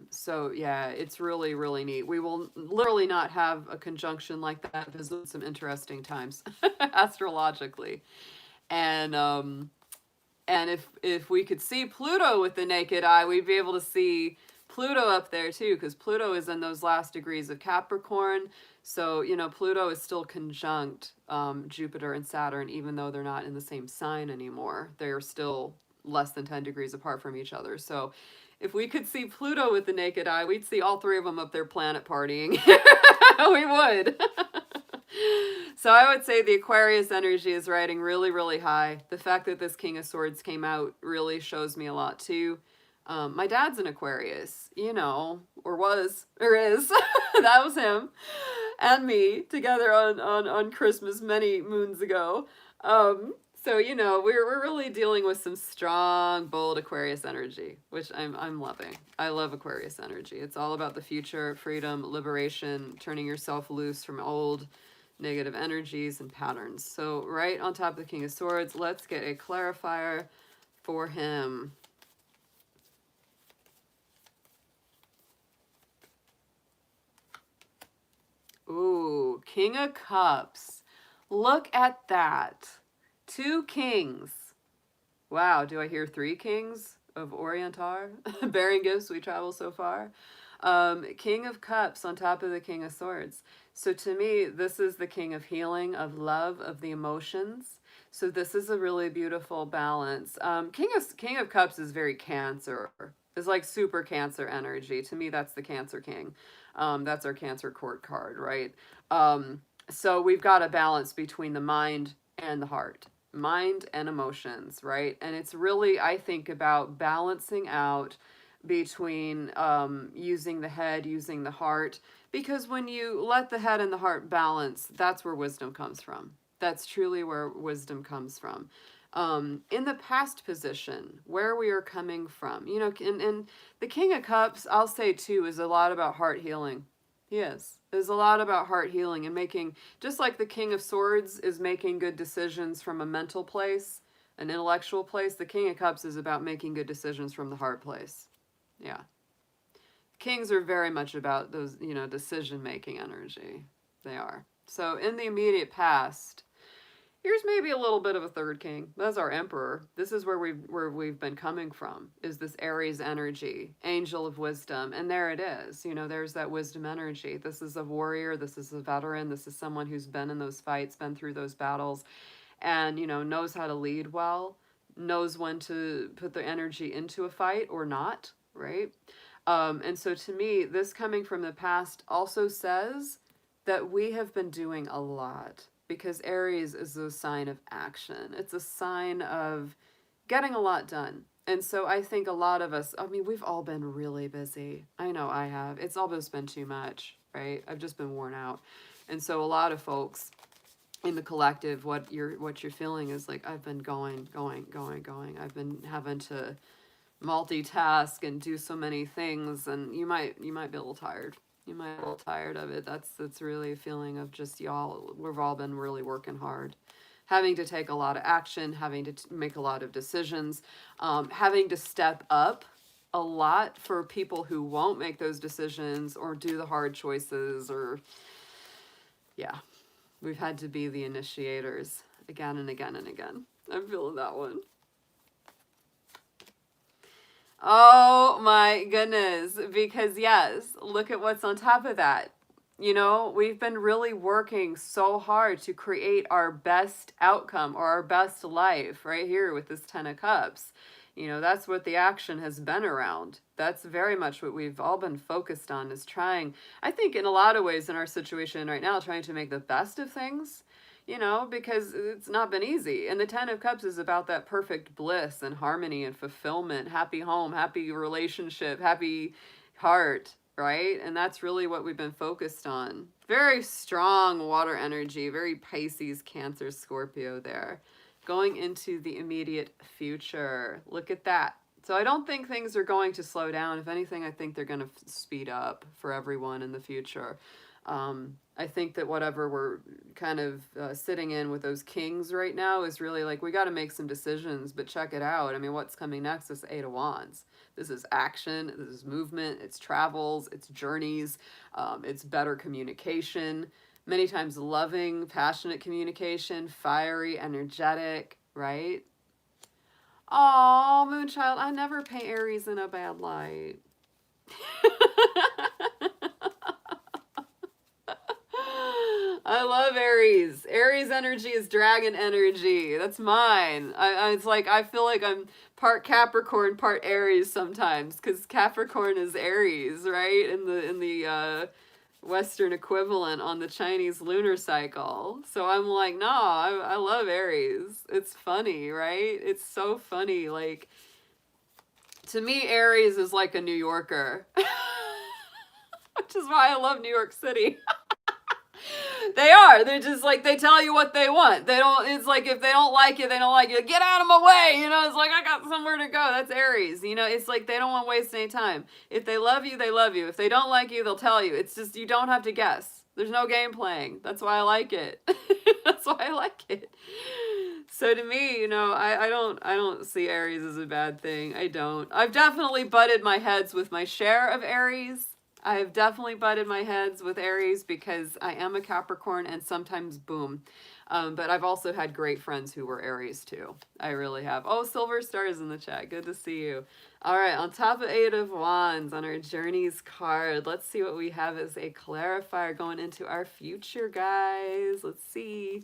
So yeah, it's really, really neat. We will literally not have a conjunction like that visible some interesting times astrologically. And if we could see Pluto with the naked eye, we'd be able to see Pluto up there too, because Pluto is in those last degrees of Capricorn. So, you know, Pluto is still conjunct Jupiter and Saturn, even though they're not in the same sign anymore. They're still less than 10 degrees apart from each other. So if we could see Pluto with the naked eye, we'd see all three of them up there planet partying. We would. So I would say the Aquarius energy is riding really, really high. The fact that this King of Swords came out really shows me a lot too. My dad's an Aquarius, you know, or was, or is. That was him and me together on Christmas many moons ago. So you know, we're really dealing with some strong, bold Aquarius energy, which I'm loving. I love Aquarius energy. It's all about the future, freedom, liberation, turning yourself loose from old negative energies and patterns. So right on top of the King of Swords, let's get a clarifier for him. Ooh, King of Cups. Look at that. Two kings. Wow, do I hear three kings of Orientar? Bearing gifts, we travel so far. King of Cups on top of the King of Swords. So to me, this is the King of healing, of love, of the emotions. So this is a really beautiful balance. King of Cups is very Cancer. It's like super Cancer energy. To me, that's the Cancer King. That's our Cancer court card, right? So we've got a balance between the mind and the heart, mind and emotions, right? And it's really, I think, about balancing out between using the head, using the heart, because when you let the head and the heart balance, that's where wisdom comes from. That's truly where wisdom comes from. In the past position, where we are coming from, you know, and the King of Cups, I'll say too, is a lot about heart healing. He is. There's a lot about heart healing and making, just like the King of Swords is making good decisions from a mental place, an intellectual place, the King of Cups is about making good decisions from the heart place. Yeah. Kings are very much about those, you know, decision-making energy. They are. So in the immediate past, here's maybe a little bit of a third king. That's our emperor. This is where we've been coming from, is this Aries energy, angel of wisdom. And there it is. You know, there's that wisdom energy. This is a warrior. This is a veteran. This is someone who's been in those fights, been through those battles, and, you know, knows how to lead well, knows when to put the energy into a fight or not, right? And so to me, this coming from the past also says that we have been doing a lot, because Aries is a sign of action. It's a sign of getting a lot done. And so I think a lot of us, I mean, we've all been really busy. I know I have. It's almost been too much, right? I've just been worn out. And so a lot of folks in the collective, what you're feeling is like, I've been going. I've been having to multitask and do so many things, and you might be a little tired. You might be a little tired of it. That's really a feeling of just, y'all, we've all been really working hard. having to take a lot of action, having to make a lot of decisions, having to step up a lot for people who won't make those decisions or do the hard choices, or yeah, we've had to be the initiators again and again and again. I'm feeling that one. Oh my goodness. Because, yes, look at what's on top of that. You know, we've been really working so hard to create our best outcome or our best life right here with this Ten of Cups. You know, that's what the action has been around. That's very much what we've all been focused on, is trying, I think in a lot of ways in our situation right now, trying to make the best of things, you know, because it's not been easy. And the Ten of Cups is about that perfect bliss and harmony and fulfillment, happy home, happy relationship, happy heart, right? And that's really what we've been focused on. Very strong water energy, very Pisces, Cancer, Scorpio there. Going into the immediate future. Look at that. So I don't think things are going to slow down. If anything, I think they're going to speed up for everyone in the future. I think that whatever we're kind of sitting in with those kings right now is really like, we got to make some decisions, but check it out. I mean, what's coming next is Eight of Wands. This is action, this is movement, it's travels, it's journeys, it's better communication, many times loving, passionate communication, fiery, energetic, right? Oh, Moonchild, I never paint Aries in a bad light. I love Aries. Aries energy is dragon energy. That's mine. It's like, I feel like I'm part Capricorn, part Aries sometimes, because Capricorn is Aries, right? In the Western equivalent on the Chinese lunar cycle. So I'm like, no, I love Aries. It's funny, right? It's so funny. Like, to me, Aries is like a New Yorker, which is why I love New York City. They are. They're just like, they tell you what they want. They don't, it's like, if they don't like you, they don't like you. Get out of my way. You know, it's like, I got somewhere to go. That's Aries. You know, it's like, they don't want to waste any time. If they love you, they love you. If they don't like you, they'll tell you. It's just, you don't have to guess. There's no game playing. That's why I like it. That's why I like it. So to me, you know, I don't see Aries as a bad thing. I don't. I've definitely butted my heads with my share of Aries. I have definitely butted my heads with Aries because I am a Capricorn, and sometimes boom. But I've also had great friends who were Aries too. I really have. Oh, Silver Stars in the chat. Good to see you. All right, on top of Eight of Wands on our Journeys card, let's see what we have as a clarifier going into our future, guys. Let's see.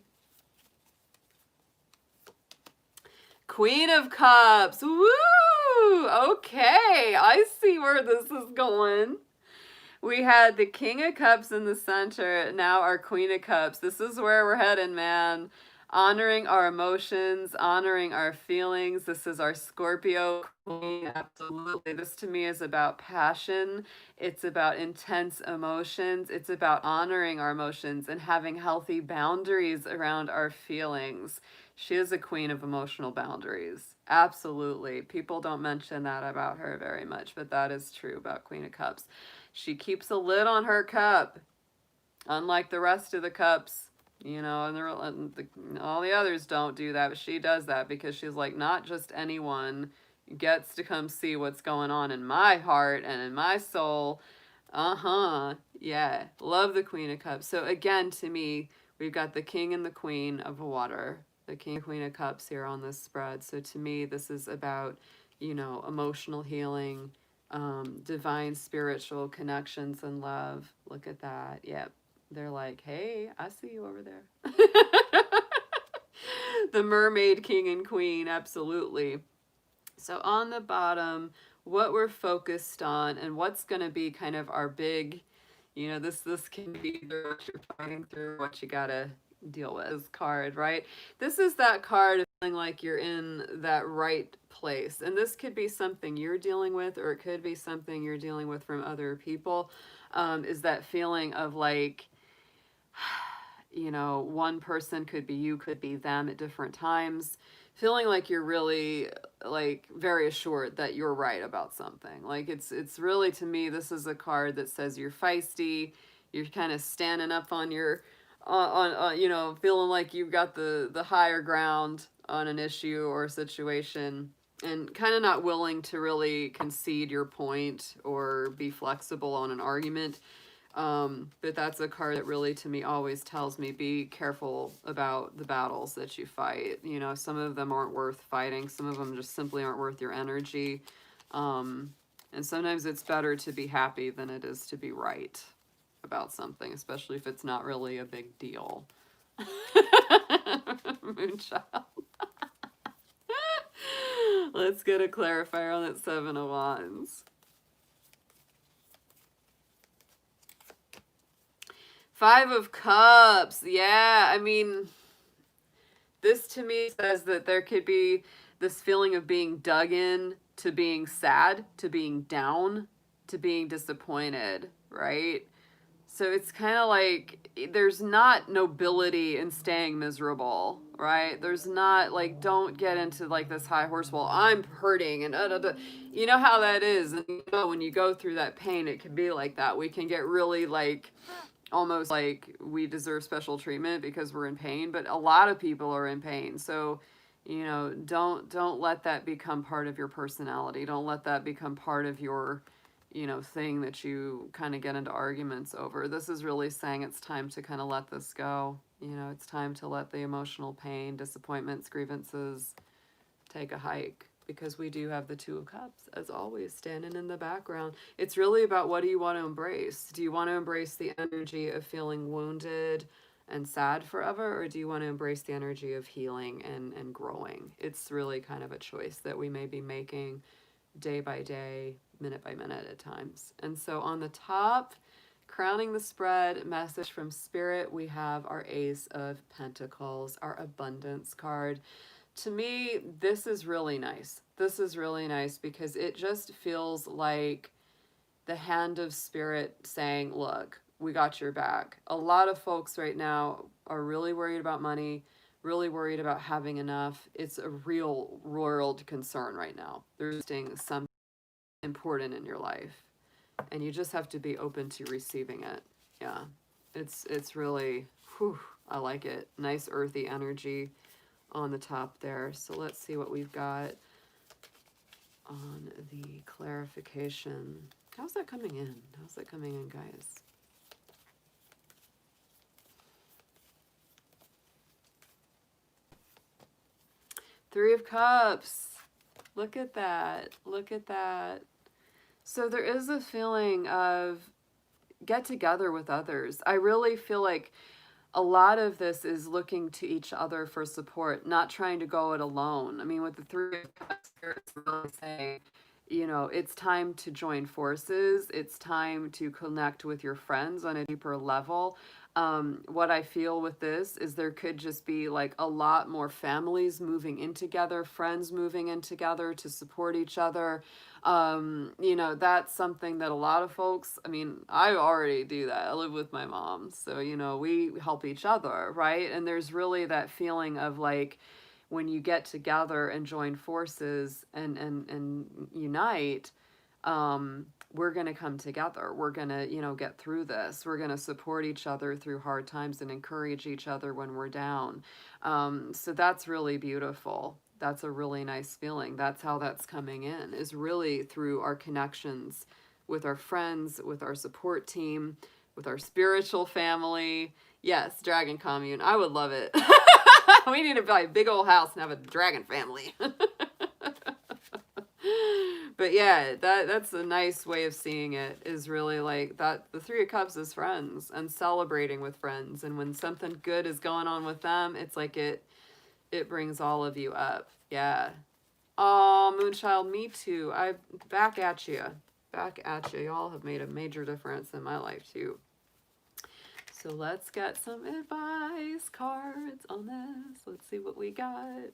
Queen of Cups. Woo! Okay, I see where this is going. We had the King of Cups in the center, now our Queen of Cups. This is where we're heading, man. Honoring our emotions, honoring our feelings. This is our Scorpio Queen, absolutely. This to me is about passion. It's about intense emotions. It's about honoring our emotions and having healthy boundaries around our feelings. She is a queen of emotional boundaries. Absolutely. People don't mention that about her very much, but that is true about Queen of Cups. She keeps a lid on her cup, unlike the rest of the cups, you know, and all the others don't do that, but she does that because she's like, not just anyone gets to come see what's going on in my heart and in my soul. Yeah, love the Queen of Cups. So again, to me, we've got the King and the Queen of Water, the King and Queen of Cups here on this spread. So to me, this is about, you know, emotional healing, divine spiritual connections and love. Look at that. Yep. They're like, hey, I see you over there. The Mermaid King and Queen, absolutely. So on the bottom, what we're focused on and what's going to be kind of our big, you know, this can be either what you're fighting through, what you got to deal with this card, right? This is that card of feeling like you're in that right place. And this could be something you're dealing with, or it could be something you're dealing with from other people. Is that feeling of like, you know, one person could be you, could be them at different times. Feeling like you're really like very assured that you're right about something. Like it's really, to me, this is a card that says you're feisty, you're kind of standing up on your you know, feeling like you've got the higher ground on an issue or a situation, and kind of not willing to really concede your point or be flexible on an argument. But that's a card that really, to me, always tells me be careful about the battles that you fight. You know, some of them aren't worth fighting. Some of them just simply aren't worth your energy. And sometimes it's better to be happy than it is to be right about something, especially if it's not really a big deal. Moonchild. Let's get a clarifier on that Seven of Wands. Five of Cups. Yeah, I mean, this to me says that there could be this feeling of being dug in, to being sad, to being down, to being disappointed, right? So it's kind of like there's not nobility in staying miserable, right? There's not like, don't get into like this high horse, well, I'm hurting and you know how that is. And you know, when you go through that pain, it can be like that. We can get really like almost like we deserve special treatment because we're in pain, but a lot of people are in pain. So, you know, don't let that become part of your personality. Don't let that become part of your, you know, thing that you kind of get into arguments over. This is really saying it's time to kind of let this go. You know, it's time to let the emotional pain, disappointments, grievances take a hike, because we do have the Two of Cups, as always, standing in the background. It's really about, what do you want to embrace? Do you want to embrace the energy of feeling wounded and sad forever, or do you want to embrace the energy of healing and growing? It's really kind of a choice that we may be making day by day, minute by minute at times. And so on the top, crowning the spread, message from Spirit, we have our Ace of Pentacles, our abundance card. To me, this is really nice. This is really nice because it just feels like the hand of Spirit saying, look, we got your back. A lot of folks right now are really worried about money, really worried about having enough. It's a real world concern right now. There's something important in your life, and you just have to be open to receiving it. Yeah, it's really, whew, I like it. Nice earthy energy on the top there. So let's see what we've got on the clarification. How's that coming in? How's that coming in, guys? Three of Cups. Look at that. Look at that. So there is a feeling of get together with others. I really feel like a lot of this is looking to each other for support, not trying to go it alone. I mean, with the Three of Cups, it's really saying, you know, it's time to join forces. It's time to connect with your friends on a deeper level. What I feel with this is there could just be like a lot more families moving in together, friends moving in together to support each other. You know, that's something that a lot of folks, I mean, I already do that. I live with my mom. So, you know, we help each other, right? And there's really that feeling of like, when you get together and join forces and unite, we're going to come together. We're going to, you know, get through this. We're going to support each other through hard times and encourage each other when we're down. So that's really beautiful. That's a really nice feeling. That's how that's coming in, is really through our connections with our friends, with our support team, with our spiritual family. Yes, Dragon Commune. I would love it. We need to buy a big old house and have a dragon family. But yeah, that's a nice way of seeing it, is really like that the Three of Cups is friends and celebrating with friends. And when something good is going on with them, it's like it brings all of you up. Yeah. Oh, Moonchild, me too. I back at you. Back at you. Y'all have made a major difference in my life too. So let's get some advice cards on this. Let's see what we got.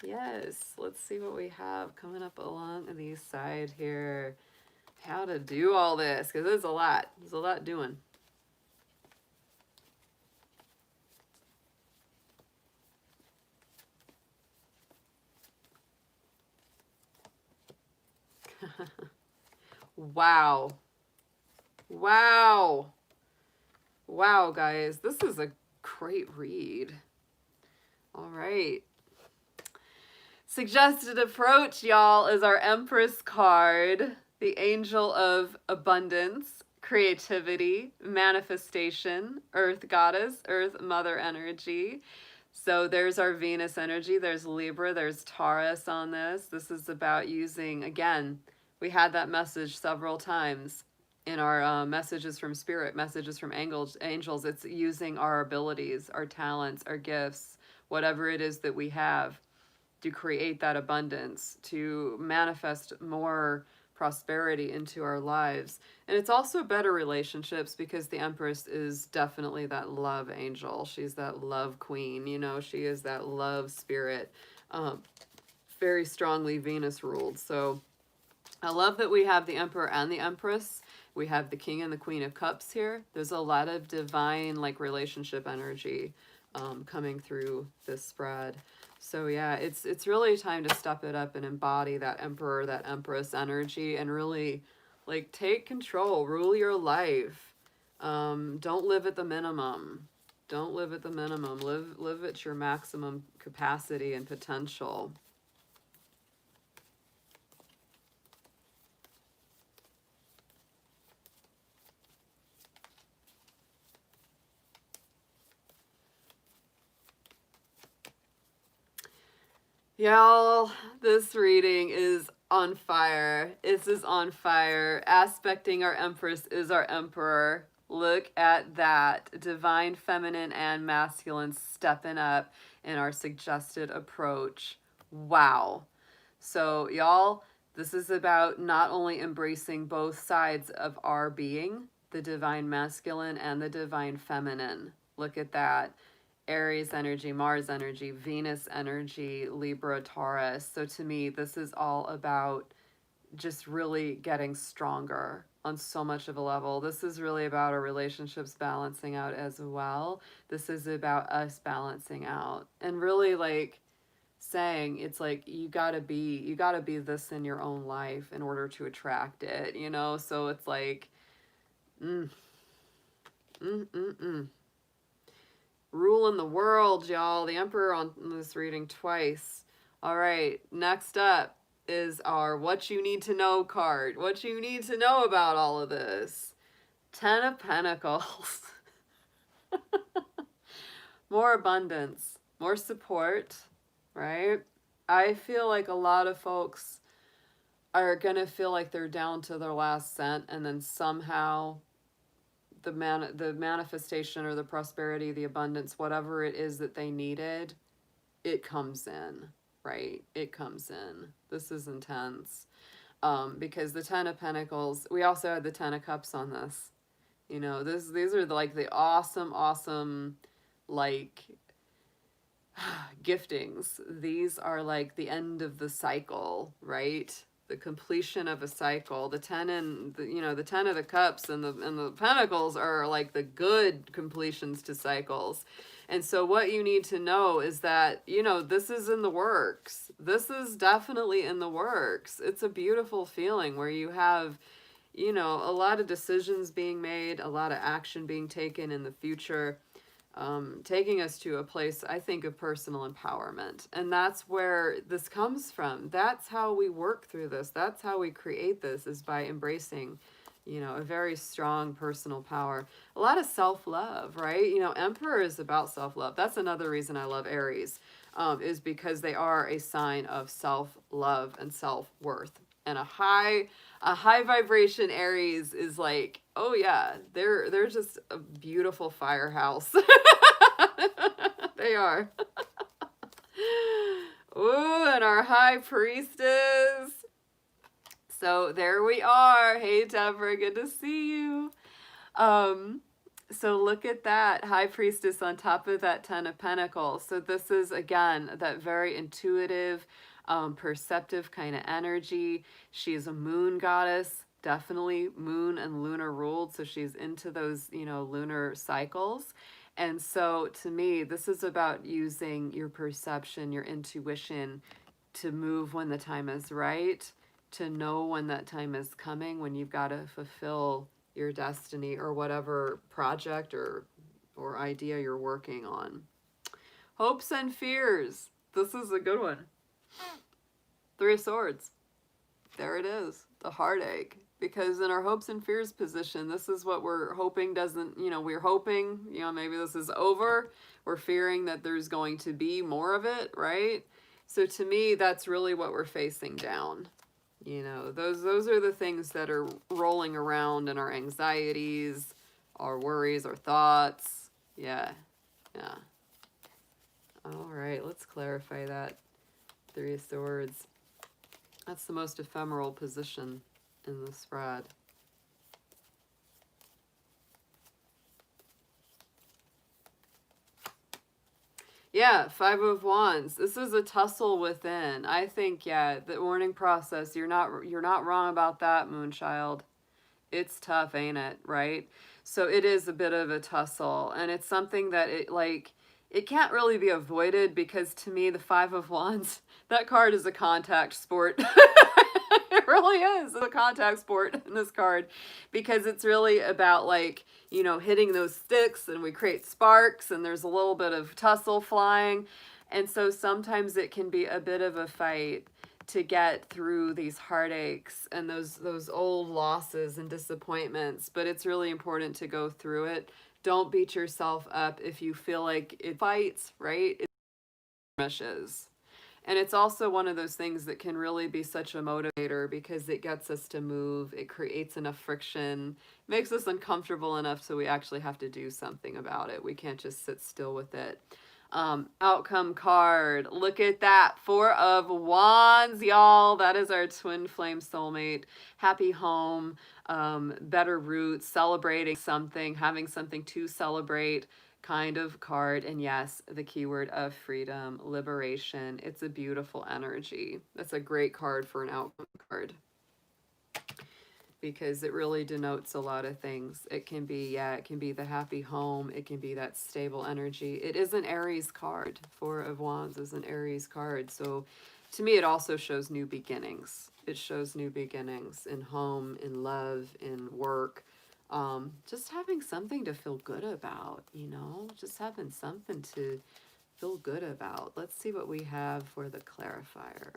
Yes, let's see what we have coming up along the side here. How to do all this, because there's a lot. There's a lot doing. Wow. Wow. Wow, guys. This is a great read. All right. Suggested approach, y'all, is our Empress card, the angel of abundance, creativity, manifestation, earth goddess, earth mother energy. So there's our Venus energy, there's Libra, there's Taurus on this. This is about using, again, we had that message several times in our messages from spirit, messages from angels. It's using our abilities, our talents, our gifts, whatever it is that we have to create that abundance, to manifest more prosperity into our lives. And it's also better relationships because the Empress is definitely that love angel. She's that love queen, you know, she is that love spirit, very strongly Venus ruled. So I love that we have the Emperor and the Empress. We have the King and the Queen of Cups here. There's a lot of divine like relationship energy coming through this spread. So yeah, it's really time to step it up and embody that Emperor, that Empress energy, and really like take control, rule your life. Don't live at the minimum. Don't live at the minimum. Live at your maximum capacity and potential. Y'all, this reading is on fire. This is on fire. Aspecting our Empress is our Emperor. Look at that. Divine feminine and masculine stepping up in our suggested approach. Wow. So, y'all, this is about not only embracing both sides of our being, the divine masculine and the divine feminine. Look at that. Aries energy, Mars energy, Venus energy, Libra, Taurus. So to me, this is all about just really getting stronger on so much of a level. This is really about our relationships balancing out as well. This is about us balancing out and really like saying it's like you gotta be this in your own life in order to attract it, you know? So it's like ruling the world, y'all. The Emperor on this reading twice. All right, next up is our What You Need to Know card. What you need to know about all of this. Ten of Pentacles. More abundance, more support, right? I feel like a lot of folks are going to feel like they're down to their last cent, and then somehow the manifestation or the prosperity, the abundance, whatever it is that they needed, it comes in, right? It comes in. This is intense. Because the Ten of Pentacles, we also had the Ten of Cups on this. You know, these are like the awesome, like giftings. These are like the end of the cycle, right? The completion of a cycle. The 10 and the 10 of the cups and the pentacles are like the good completions to cycles. And so what you need to know is that, you know, this is in the works. This is definitely in the works. It's a beautiful feeling where you have, you know, a lot of decisions being made, a lot of action being taken in the future. Taking us to a place, I think, of personal empowerment. And that's where this comes from. That's how we work through this. That's how we create this, is by embracing, you know, a very strong personal power. A lot of self-love, right? You know, Emperor is about self-love. That's another reason I love Aries, is because they are a sign of self-love and self-worth. And a high vibration Aries is like, oh yeah, they're just a beautiful firehouse. They are. Ooh, and our High Priestess. So there we are. Hey Deborah, good to see you. So look at that, High Priestess on top of that Ten of Pentacles. So this is, again, that very intuitive, perceptive kind of energy. She is a moon goddess, definitely moon and lunar ruled. So she's into those, you know, lunar cycles. And so to me, this is about using your perception, your intuition to move when the time is right, to know when that time is coming, when you've got to fulfill your destiny or whatever project or or idea you're working on. Hopes and fears. This is a good one. Three of Swords. There it is. The heartache. Because in our hopes and fears position, this is what we're hoping doesn't, we're hoping, maybe this is over. We're fearing that there's going to be more of it, right? So to me, that's really what we're facing down. Those are the things that are rolling around in our anxieties, our worries, our thoughts. Yeah. All right, let's clarify that. Three of Swords. That's the most ephemeral position in the spread. Yeah, Five of Wands. This is a tussle within. I think, yeah, the mourning process, you're not wrong about that, Moonchild. It's tough, ain't it? Right? So it is a bit of a tussle, and it's something that it can't really be avoided, because to me, the Five of Wands, that card is a contact sport. It really is a contact sport in this card, because it's really about hitting those sticks, and we create sparks, and there's a little bit of tussle flying. And so sometimes it can be a bit of a fight to get through these heartaches and those old losses and disappointments, but it's really important to go through it. Don't beat yourself up if you feel like it fights, right? It meshes. And it's also one of those things that can really be such a motivator, because it gets us to move. It creates enough friction, makes us uncomfortable enough so we actually have to do something about it. We can't just sit still with it. Outcome card. Look at that. Four of Wands, y'all. That is our twin flame soulmate. Happy home, better roots, celebrating something, having something to celebrate kind of card. And yes, the keyword of freedom, liberation. It's a beautiful energy. That's a great card for an outcome card, because it really denotes a lot of things. It can be, it can be the happy home. It can be that stable energy. It is an Aries card. Four of Wands is an Aries card. So to me, it also shows new beginnings. It shows new beginnings in home, in love, in work. Just having something to feel good about, just having something to feel good about. Let's see what we have for the clarifier.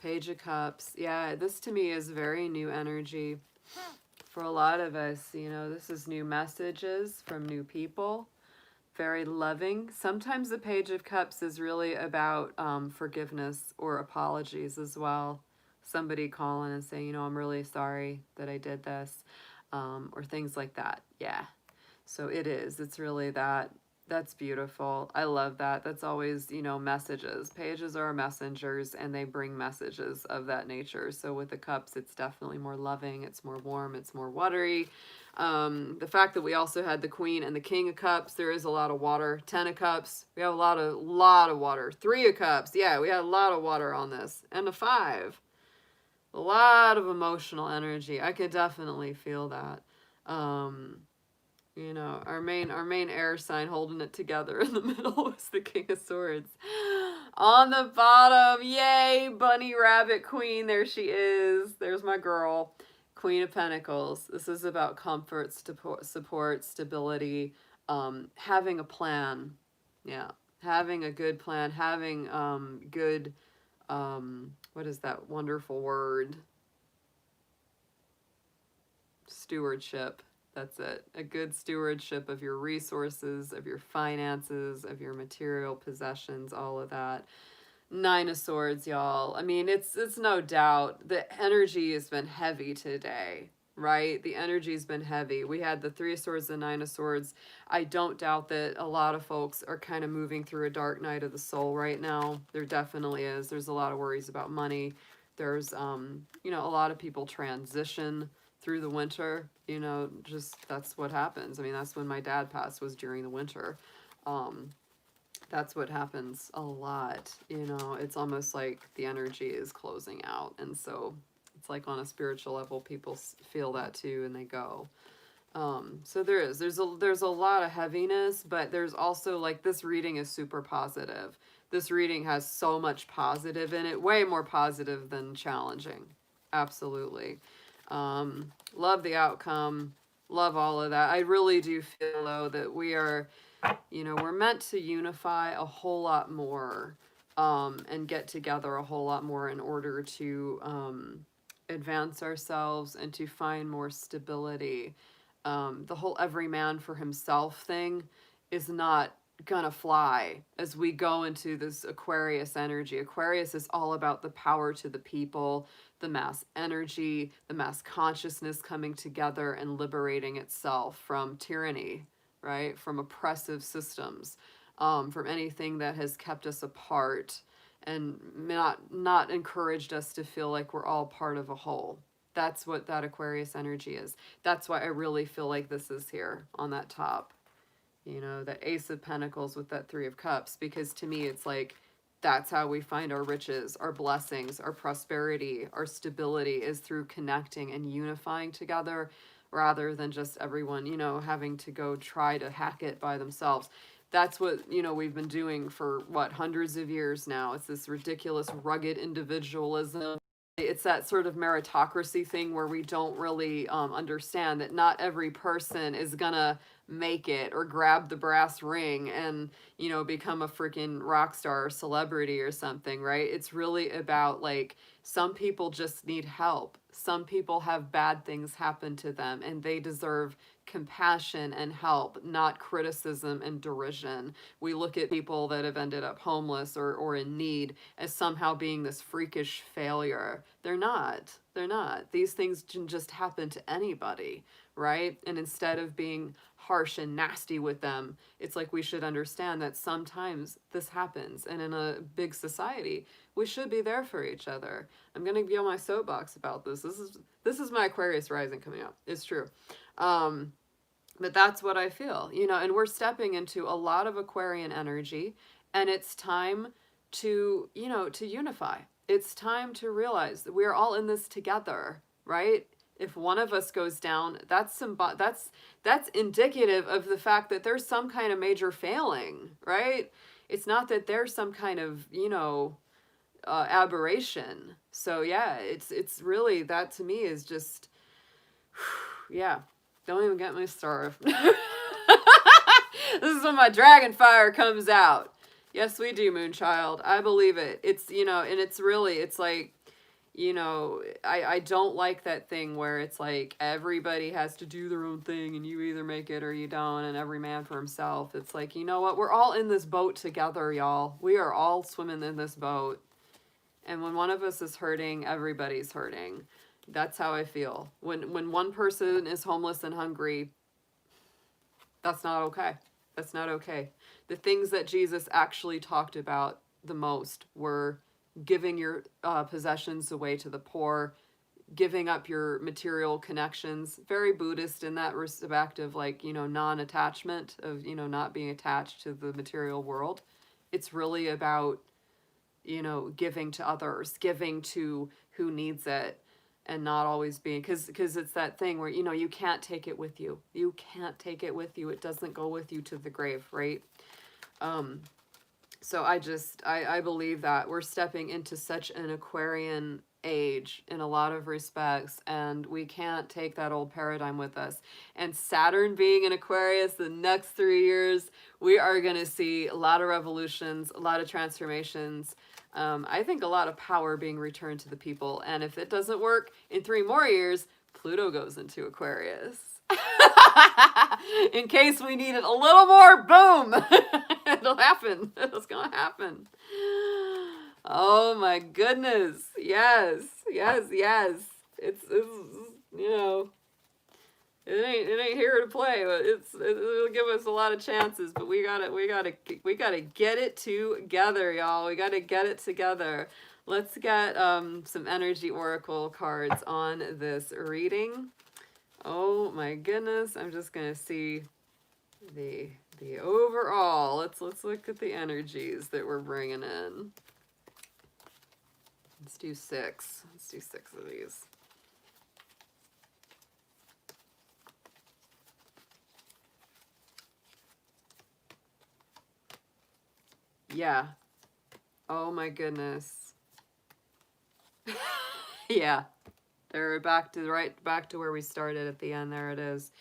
Page of Cups. Yeah, this to me is very new energy. For a lot of us, this is new messages from new people. Very loving. Sometimes the Page of Cups is really about forgiveness or apologies as well. Somebody calling and saying, I'm really sorry that I did this, or things like that. Yeah. So it is. It's really that. That's beautiful. I love that. That's always, messages. Pages are messengers, and they bring messages of that nature. So with the cups, it's definitely more loving. It's more warm. It's more watery. The fact that we also had the Queen and the King of Cups, there is a lot of water. 10 of Cups, we have a lot of water. 3 of Cups, yeah, we had a lot of water on this. And a 5, a lot of emotional energy. I could definitely feel that. Our main air sign holding it together in the middle was the King of Swords. On the bottom, yay, bunny rabbit queen, there she is. There's my girl. Queen of Pentacles. This is about comfort, support, stability, having a plan. Yeah, having a good plan, having good, what is that wonderful word? Stewardship. That's it. A good stewardship of your resources, of your finances, of your material possessions, all of that. 9 of Swords, y'all. I mean, it's no doubt the energy has been heavy today, right? The energy's been heavy. We had the 3 of Swords and 9 of Swords. I don't doubt that a lot of folks are kind of moving through a dark night of the soul right now. There definitely is. There's a lot of worries about money. There's, a lot of people transition through the winter, just that's what happens. I mean, that's when my dad passed, was during the winter. That's what happens a lot. It's almost like the energy is closing out. And so it's like on a spiritual level, people feel that too, and they go. So there's a lot of heaviness, but there's also this reading is super positive. This reading has so much positive in it, way more positive than challenging. Absolutely. Love the outcome. Love all of that. I really do feel, though, that we are, we're meant to unify a whole lot more, and get together a whole lot more in order to advance ourselves and to find more stability. The whole every man for himself thing is not gonna fly as we go into this Aquarius energy. Aquarius is all about the power to the people, the mass energy, the mass consciousness coming together and liberating itself from tyranny, right? From oppressive systems, from anything that has kept us apart and not encouraged us to feel like we're all part of a whole. That's what that Aquarius energy is. That's why I really feel like this is here on that top. That Ace of Pentacles with that Three of Cups, because to me it's like that's how we find our riches, our blessings, our prosperity, our stability is through connecting and unifying together rather than just everyone, having to go try to hack it by themselves. That's what, we've been doing for hundreds of years now. It's this ridiculous rugged individualism. It's that sort of meritocracy thing where we don't really understand that not every person is gonna make it or grab the brass ring and become a freaking rock star or celebrity or something, right? It's really about like some people just need help. Some people have bad things happen to them and they deserve compassion and help, not criticism and derision. We look at people that have ended up homeless or in need as somehow being this freakish failure. They're not. They're not. These things can just happen to anybody, right? And instead of being harsh and nasty with them, it's like we should understand that sometimes this happens. And in a big society, we should be there for each other. I'm going to be on my soapbox about this. This is my Aquarius rising coming up. It's true. But that's what I feel, and we're stepping into a lot of Aquarian energy, and it's time to, to unify. It's time to realize that we're all in this together, right? If one of us goes down, that's indicative of the fact that there's some kind of major failing, right? It's not that there's some kind of, aberration. So yeah, it's really, that to me is just, yeah. Don't even get me started. This is when my dragon fire comes out. Yes, we do, Moonchild. I believe it. It's, and it's really, it's like, I don't like that thing where it's like everybody has to do their own thing and you either make it or you don't, and every man for himself. It's like, you know what? We're all in this boat together, y'all. We are all swimming in this boat. And when one of us is hurting, everybody's hurting. That's how I feel. When one person is homeless and hungry, that's not okay. That's not okay. The things that Jesus actually talked about the most were giving your possessions away to the poor, giving up your material connections. Very Buddhist in that respect of like, non-attachment, of, not being attached to the material world. It's really about, giving to others, giving to who needs it, and not always being, because it's that thing where you can't take it with you. You can't take it with you. It doesn't go with you to the grave, right? So I believe that we're stepping into such an Aquarian age in a lot of respects, and we can't take that old paradigm with us. And Saturn being in Aquarius the next 3 years, we are going to see a lot of revolutions, a lot of transformations. I think a lot of power being returned to the people. And if it doesn't work in 3 more years, Pluto goes into Aquarius. In case we need it a little more, boom! It'll happen. It's going to happen. Oh my goodness. Yes. Yes, yes. It's it ain't here to play, but it'll give us a lot of chances, but we gotta get it together, y'all. We gotta get it together. Let's get some energy oracle cards on this reading. Oh my goodness, I'm just gonna see the overall. Let's look at the energies that we're bringing in. Let's do 6. Let's do 6 of these. Yeah. Oh my goodness. Yeah. They're back to where we started at the end. There it is.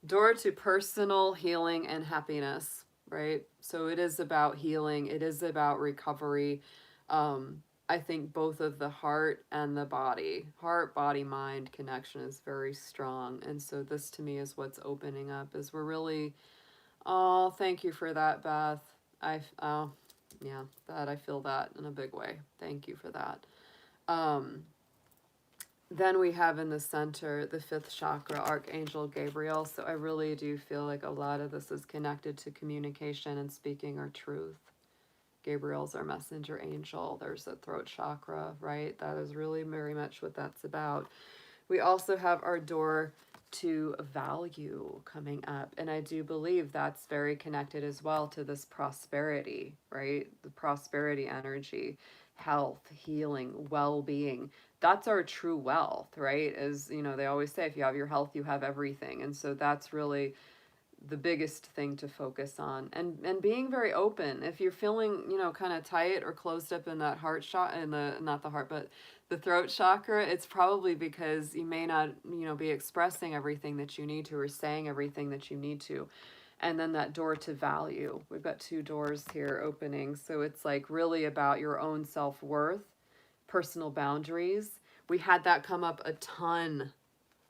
Door to personal healing and happiness, right? So it is about healing. It is about recovery. I think both of the heart and the body, heart, body, mind connection is very strong. And so this to me is what's opening up is we're really, oh, thank you for that, Beth. Oh, yeah, that I feel that in a big way. Thank you for that. Then we have in the center the fifth chakra, Archangel Gabriel. So I really do feel like a lot of this is connected to communication and speaking our truth. Gabriel's our messenger angel. There's the throat chakra, right? That is really very much what that's about. We also have our door to value coming up. And I do believe that's very connected as well to this prosperity, right? The prosperity energy, health, healing, well-being. That's our true wealth, right? As you know, they always say, if you have your health, you have everything. And so that's really the biggest thing to focus on, and being very open. If you're feeling, you know, kind of tight or closed up in that heart shot, in the, not the heart, but the throat chakra, it's probably because you may not, you know, be expressing everything that you need to or saying everything that you need to. And then that door to value, we've got two doors here opening, so it's like really about your own self-worth, personal boundaries. We had that come up a ton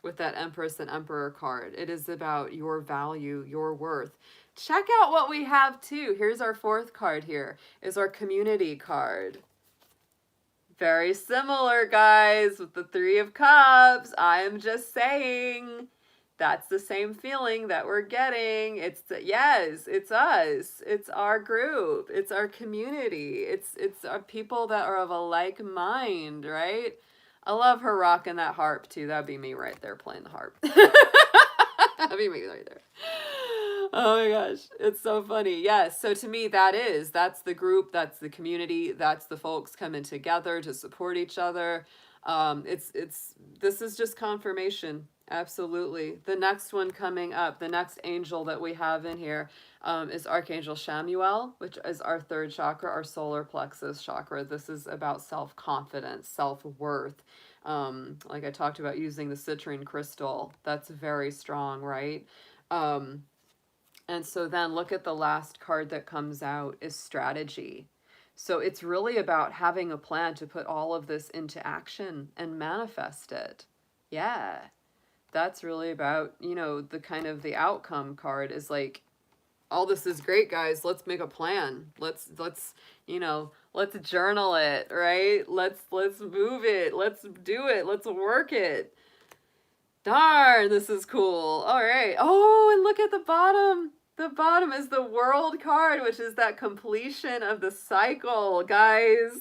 with that Empress and Emperor card. It is about your value, your worth. Check out what we have too. Here's our fourth card here, is our community card. Very similar, guys, with the Three of Cups. I am just saying, that's the same feeling that we're getting. It's yes, it's us. It's our group. It's our community. It's our people that are of a like mind, right? I love her rocking that harp too. That'd be me right there playing the harp. That'd be me right there. Oh my gosh, it's so funny. Yes, so to me that's the group, that's the community, that's the folks coming together to support each other. This is just confirmation. Absolutely. The next one coming up, the next angel that we have in here is Archangel Chamuel, which is our third chakra, our solar plexus chakra. This is about self-confidence, self-worth. Like I talked about using the citrine crystal, that's very strong, right? And so then look at the last card that comes out is strategy. So it's really about having a plan to put all of this into action and manifest it. Yeah. That's really about, you know, the kind of the outcome card is like, all this is great, guys. Let's make a plan. Let's, you know, let's journal it, right? Let's move it. Let's do it. Let's work it. Darn, this is cool. All right. Oh, and look at the bottom. The bottom is the World card, which is that completion of the cycle, guys.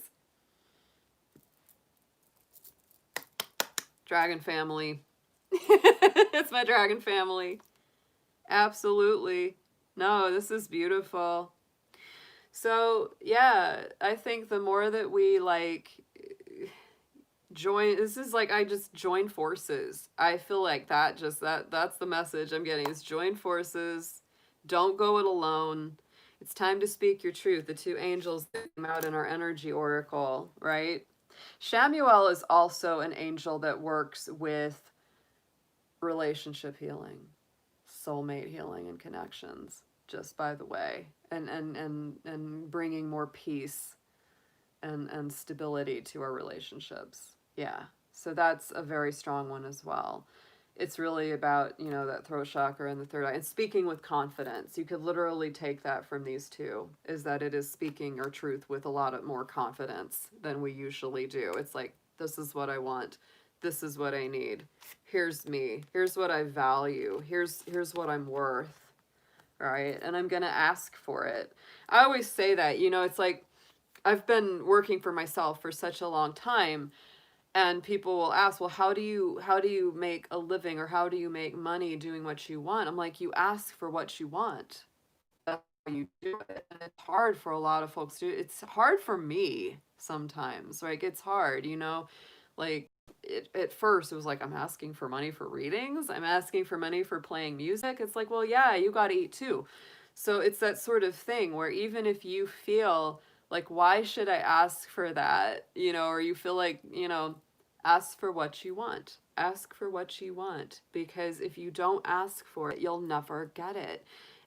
Dragon family. It's my dragon family. Absolutely. No, this is beautiful. So, yeah, I think the more that we like join, this is like I just join forces. I feel like that's the message I'm getting is join forces. Don't go it alone. It's time to speak your truth. The two angels came out in our energy oracle, right? Chamuel is also an angel that works with relationship healing, soulmate healing, and connections, just by the way, and bringing more peace and stability to our relationships. Yeah, so that's a very strong one as well. It's really about, you know, that throat chakra and the third eye and speaking with confidence. You could literally take that from these two, is that it is speaking our truth with a lot of more confidence than we usually do. It's like, this is what I want. This is what I need. Here's me. Here's what I value. Here's what I'm worth. Right? And I'm going to ask for it. I always say that, you know, it's like I've been working for myself for such a long time, and people will ask, well, how do you make a living, or how do you make money doing what you want? I'm like, you ask for what you want. That's how you do it. And it's hard for a lot of folks to, it's hard for me sometimes, right? It's hard, you know, like at first it was like, I'm asking for money for readings. I'm asking for money for playing music. It's like, well, yeah, you got to eat too. So it's that sort of thing where even if you feel like, why should I ask for that? You know, or you feel like, you know, Ask for what you want. Ask for what you want, because if you don't ask for it, you'll never get it.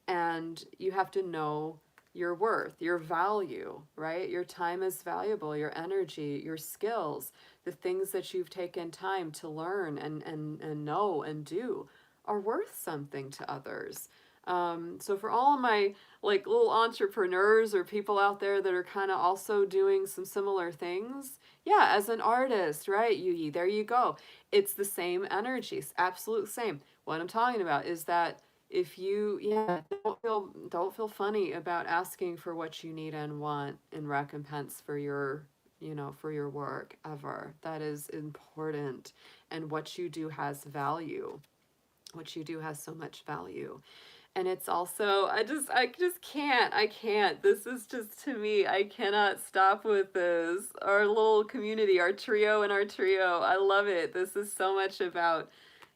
And you have to know your worth, your value, right? Your time is valuable, your energy, your skills, the things that you've taken time to learn and know and do are worth something to others. So for all of my like little entrepreneurs or people out there that are kind of also doing some similar things, yeah, as an artist, right, Yuyi, there you go. It's the same energy, absolute same. What I'm talking about is that if you, yeah, don't feel funny about asking for what you need and want in recompense for your, for your work ever. That is important. And what you do has value. What you do has so much value. And it's also, I just can't. This is just, to me, I cannot stop with this. Our little community, our trio and our trio, I love it. This is so much about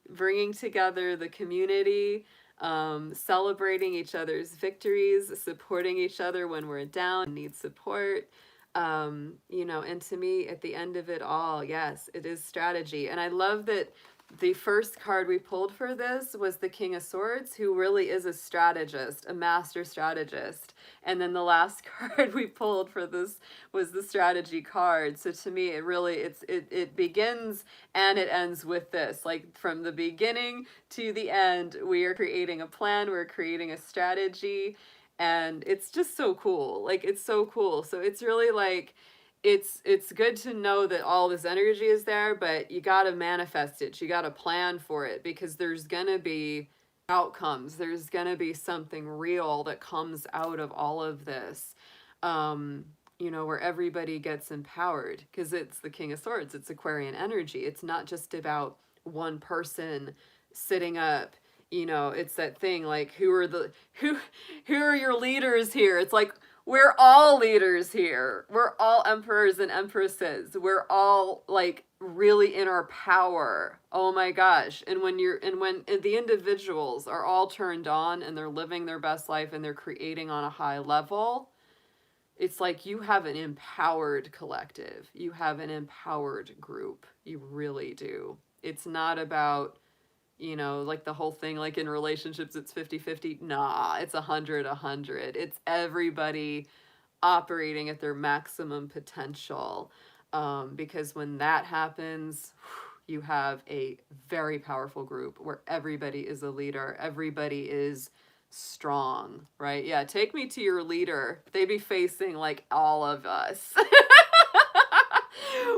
bringing together the community, celebrating each other's victories, supporting each other when we're down and need support. And to me, at the end of it all, yes, it is strategy. And I love that the first card we pulled for this was the King of Swords, who really is a strategist, a master strategist. And then the last card we pulled for this was the strategy card. So to me, it begins and it ends with this. Like from the beginning to the end, we are creating a plan, we're creating a strategy, and it's just so cool. Like it's so cool. So it's really like it's good to know that all this energy is there, but you got to manifest it. You got to plan for it, because there's going to be outcomes. There's going to be something real that comes out of all of this. Where everybody gets empowered, because it's the King of Swords, it's Aquarian energy. It's not just about one person sitting up. It's that thing like, who are your leaders here? It's like, we're all leaders here. We're all emperors and empresses. We're all like really in our power. Oh my gosh. And when the individuals are all turned on and they're living their best life and they're creating on a high level, it's like you have an empowered collective. You have an empowered group. You really do. It's not about, like the whole thing, like in relationships, it's 50-50. Nah, it's 100-100. It's everybody operating at their maximum potential. Because when that happens, you have a very powerful group where everybody is a leader. Everybody is strong, right? Yeah, take me to your leader. They be facing like all of us.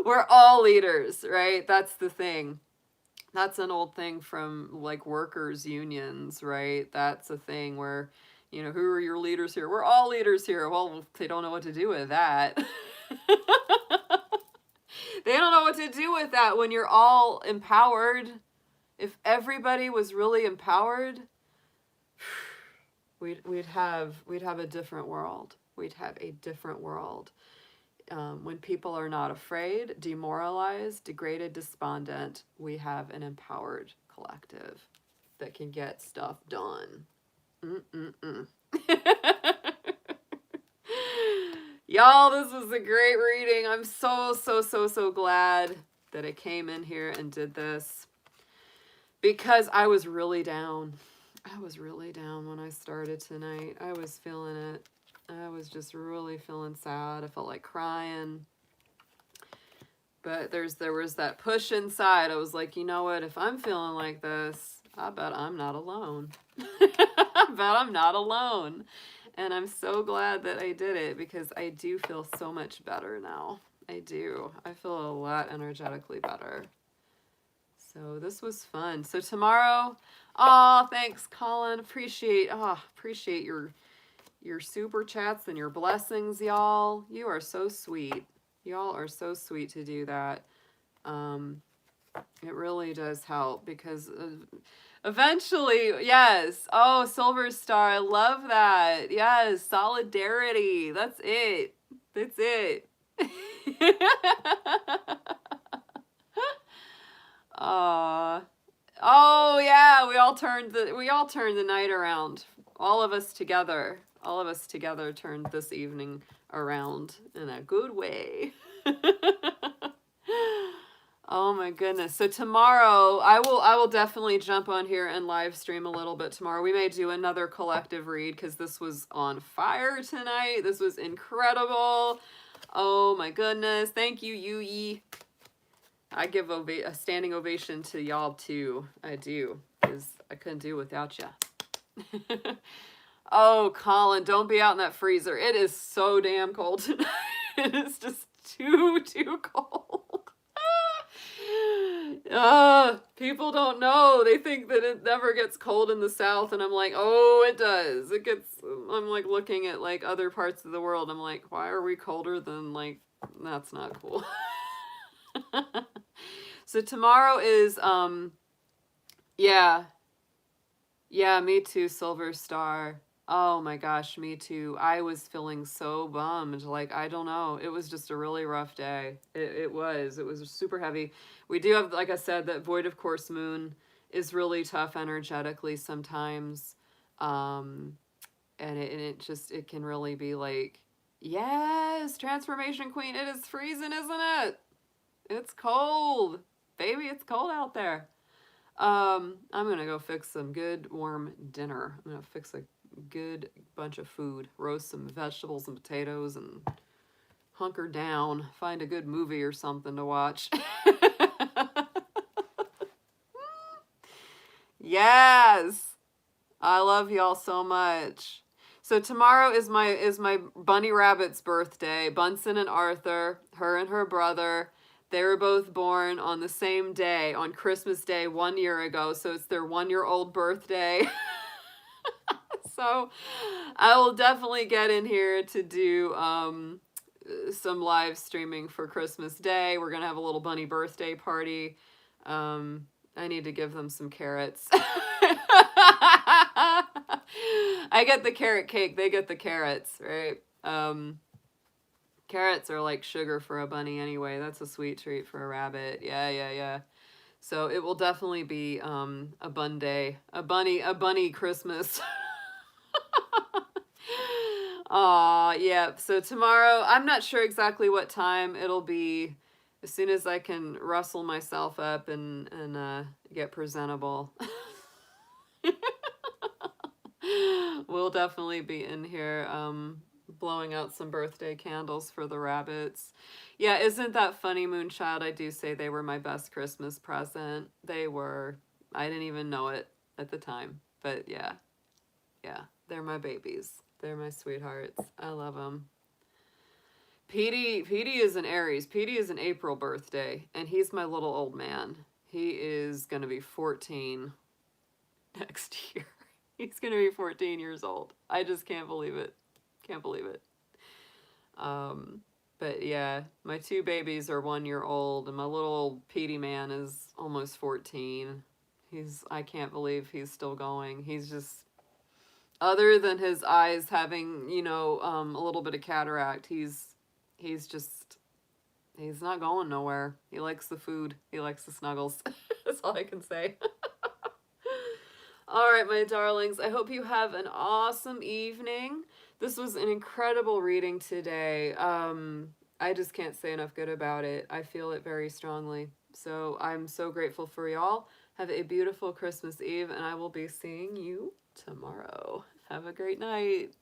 We're all leaders, right? That's the thing. That's an old thing from like workers' unions, right? That's a thing where, who are your leaders here? We're all leaders here. Well, they don't know what to do with that. They don't know what to do with that when you're all empowered. If everybody was really empowered, we'd have a different world. We'd have a different world. When people are not afraid, demoralized, degraded, despondent, we have an empowered collective that can get stuff done. Y'all, this was a great reading. I'm so glad that I came in here and did this, because I was really down. I was really down when I started tonight. I was feeling it. I was just really feeling sad. I felt like crying. But there was that push inside. I was like, you know what? If I'm feeling like this, I bet I'm not alone. I bet I'm not alone. And I'm so glad that I did it, because I do feel so much better now. I do. I feel a lot energetically better. So this was fun. So tomorrow, thanks, Colin. Appreciate your super chats and your blessings, y'all. You are so sweet. Y'all are so sweet to do that. It really does help, because eventually, yes. Oh, Silver Star, I love that. Yes, solidarity. That's it. That's it. Aw. Oh yeah, we all turned the night around. All of us together. All of us together turned this evening around in a good way. Oh my goodness. So tomorrow I will definitely jump on here and live stream a little bit tomorrow. We may do another collective read because this was on fire tonight. This was incredible. Oh my goodness. Thank you, Yui. I give a standing ovation to y'all too. I do. Because I couldn't do without ya. Oh, Colin, don't be out in that freezer. It is so damn cold tonight. It is just too cold. People don't know. They think that it never gets cold in the South, and I'm like, oh, it does. It gets, I'm like looking at like other parts of the world. I'm like, why are we colder than like, that's not cool. So tomorrow is, yeah, me too, Silver Star. Oh my gosh, me too. I was feeling so bummed. Like, I don't know. It was just a really rough day. It was. It was super heavy. We do have, like I said, that Void of Course Moon is really tough energetically sometimes. And it just, it can really be like, yes, Transformation Queen, it is freezing, isn't it? It's cold. Baby, it's cold out there. I'm gonna go fix some good warm dinner. I'm gonna fix a good bunch of food, roast some vegetables and potatoes, and hunker down, find a good movie or something to watch. Yes, I love y'all so much. So tomorrow is my bunny rabbit's birthday. Bunsen and Arthur, her and her brother. They were both born on the same day, on Christmas Day 1 year ago. So it's their 1-year-old birthday. So I will definitely get in here to do some live streaming for Christmas Day. We're going to have a little bunny birthday party. I need to give them some carrots. I get the carrot cake. They get the carrots, right? Carrots are like sugar for a bunny anyway. That's a sweet treat for a rabbit. Yeah. So it will definitely be a bunny Christmas. Aw, yeah. So tomorrow, I'm not sure exactly what time it'll be. As soon as I can rustle myself up and get presentable. We'll definitely be in here blowing out some birthday candles for the rabbits. Yeah, isn't that funny, Moonchild? I do say they were my best Christmas present. They were. I didn't even know it at the time. But yeah, they're my babies. They're my sweethearts. I love them. Petey is an Aries. Petey is an April birthday, and he's my little old man. He is going to be 14 next year. He's going to be 14 years old. I just can't believe it. Can't believe it. But yeah, my two babies are 1 year old, and my little old Petey man is almost 14. I can't believe he's still going. He's just, other than his eyes having, a little bit of cataract, he's not going nowhere. He likes the food. He likes the snuggles. That's all I can say. All right, my darlings. I hope you have an awesome evening. This was an incredible reading today. I just can't say enough good about it. I feel it very strongly. So I'm so grateful for y'all. Have a beautiful Christmas Eve, and I will be seeing you tomorrow. Have a great night.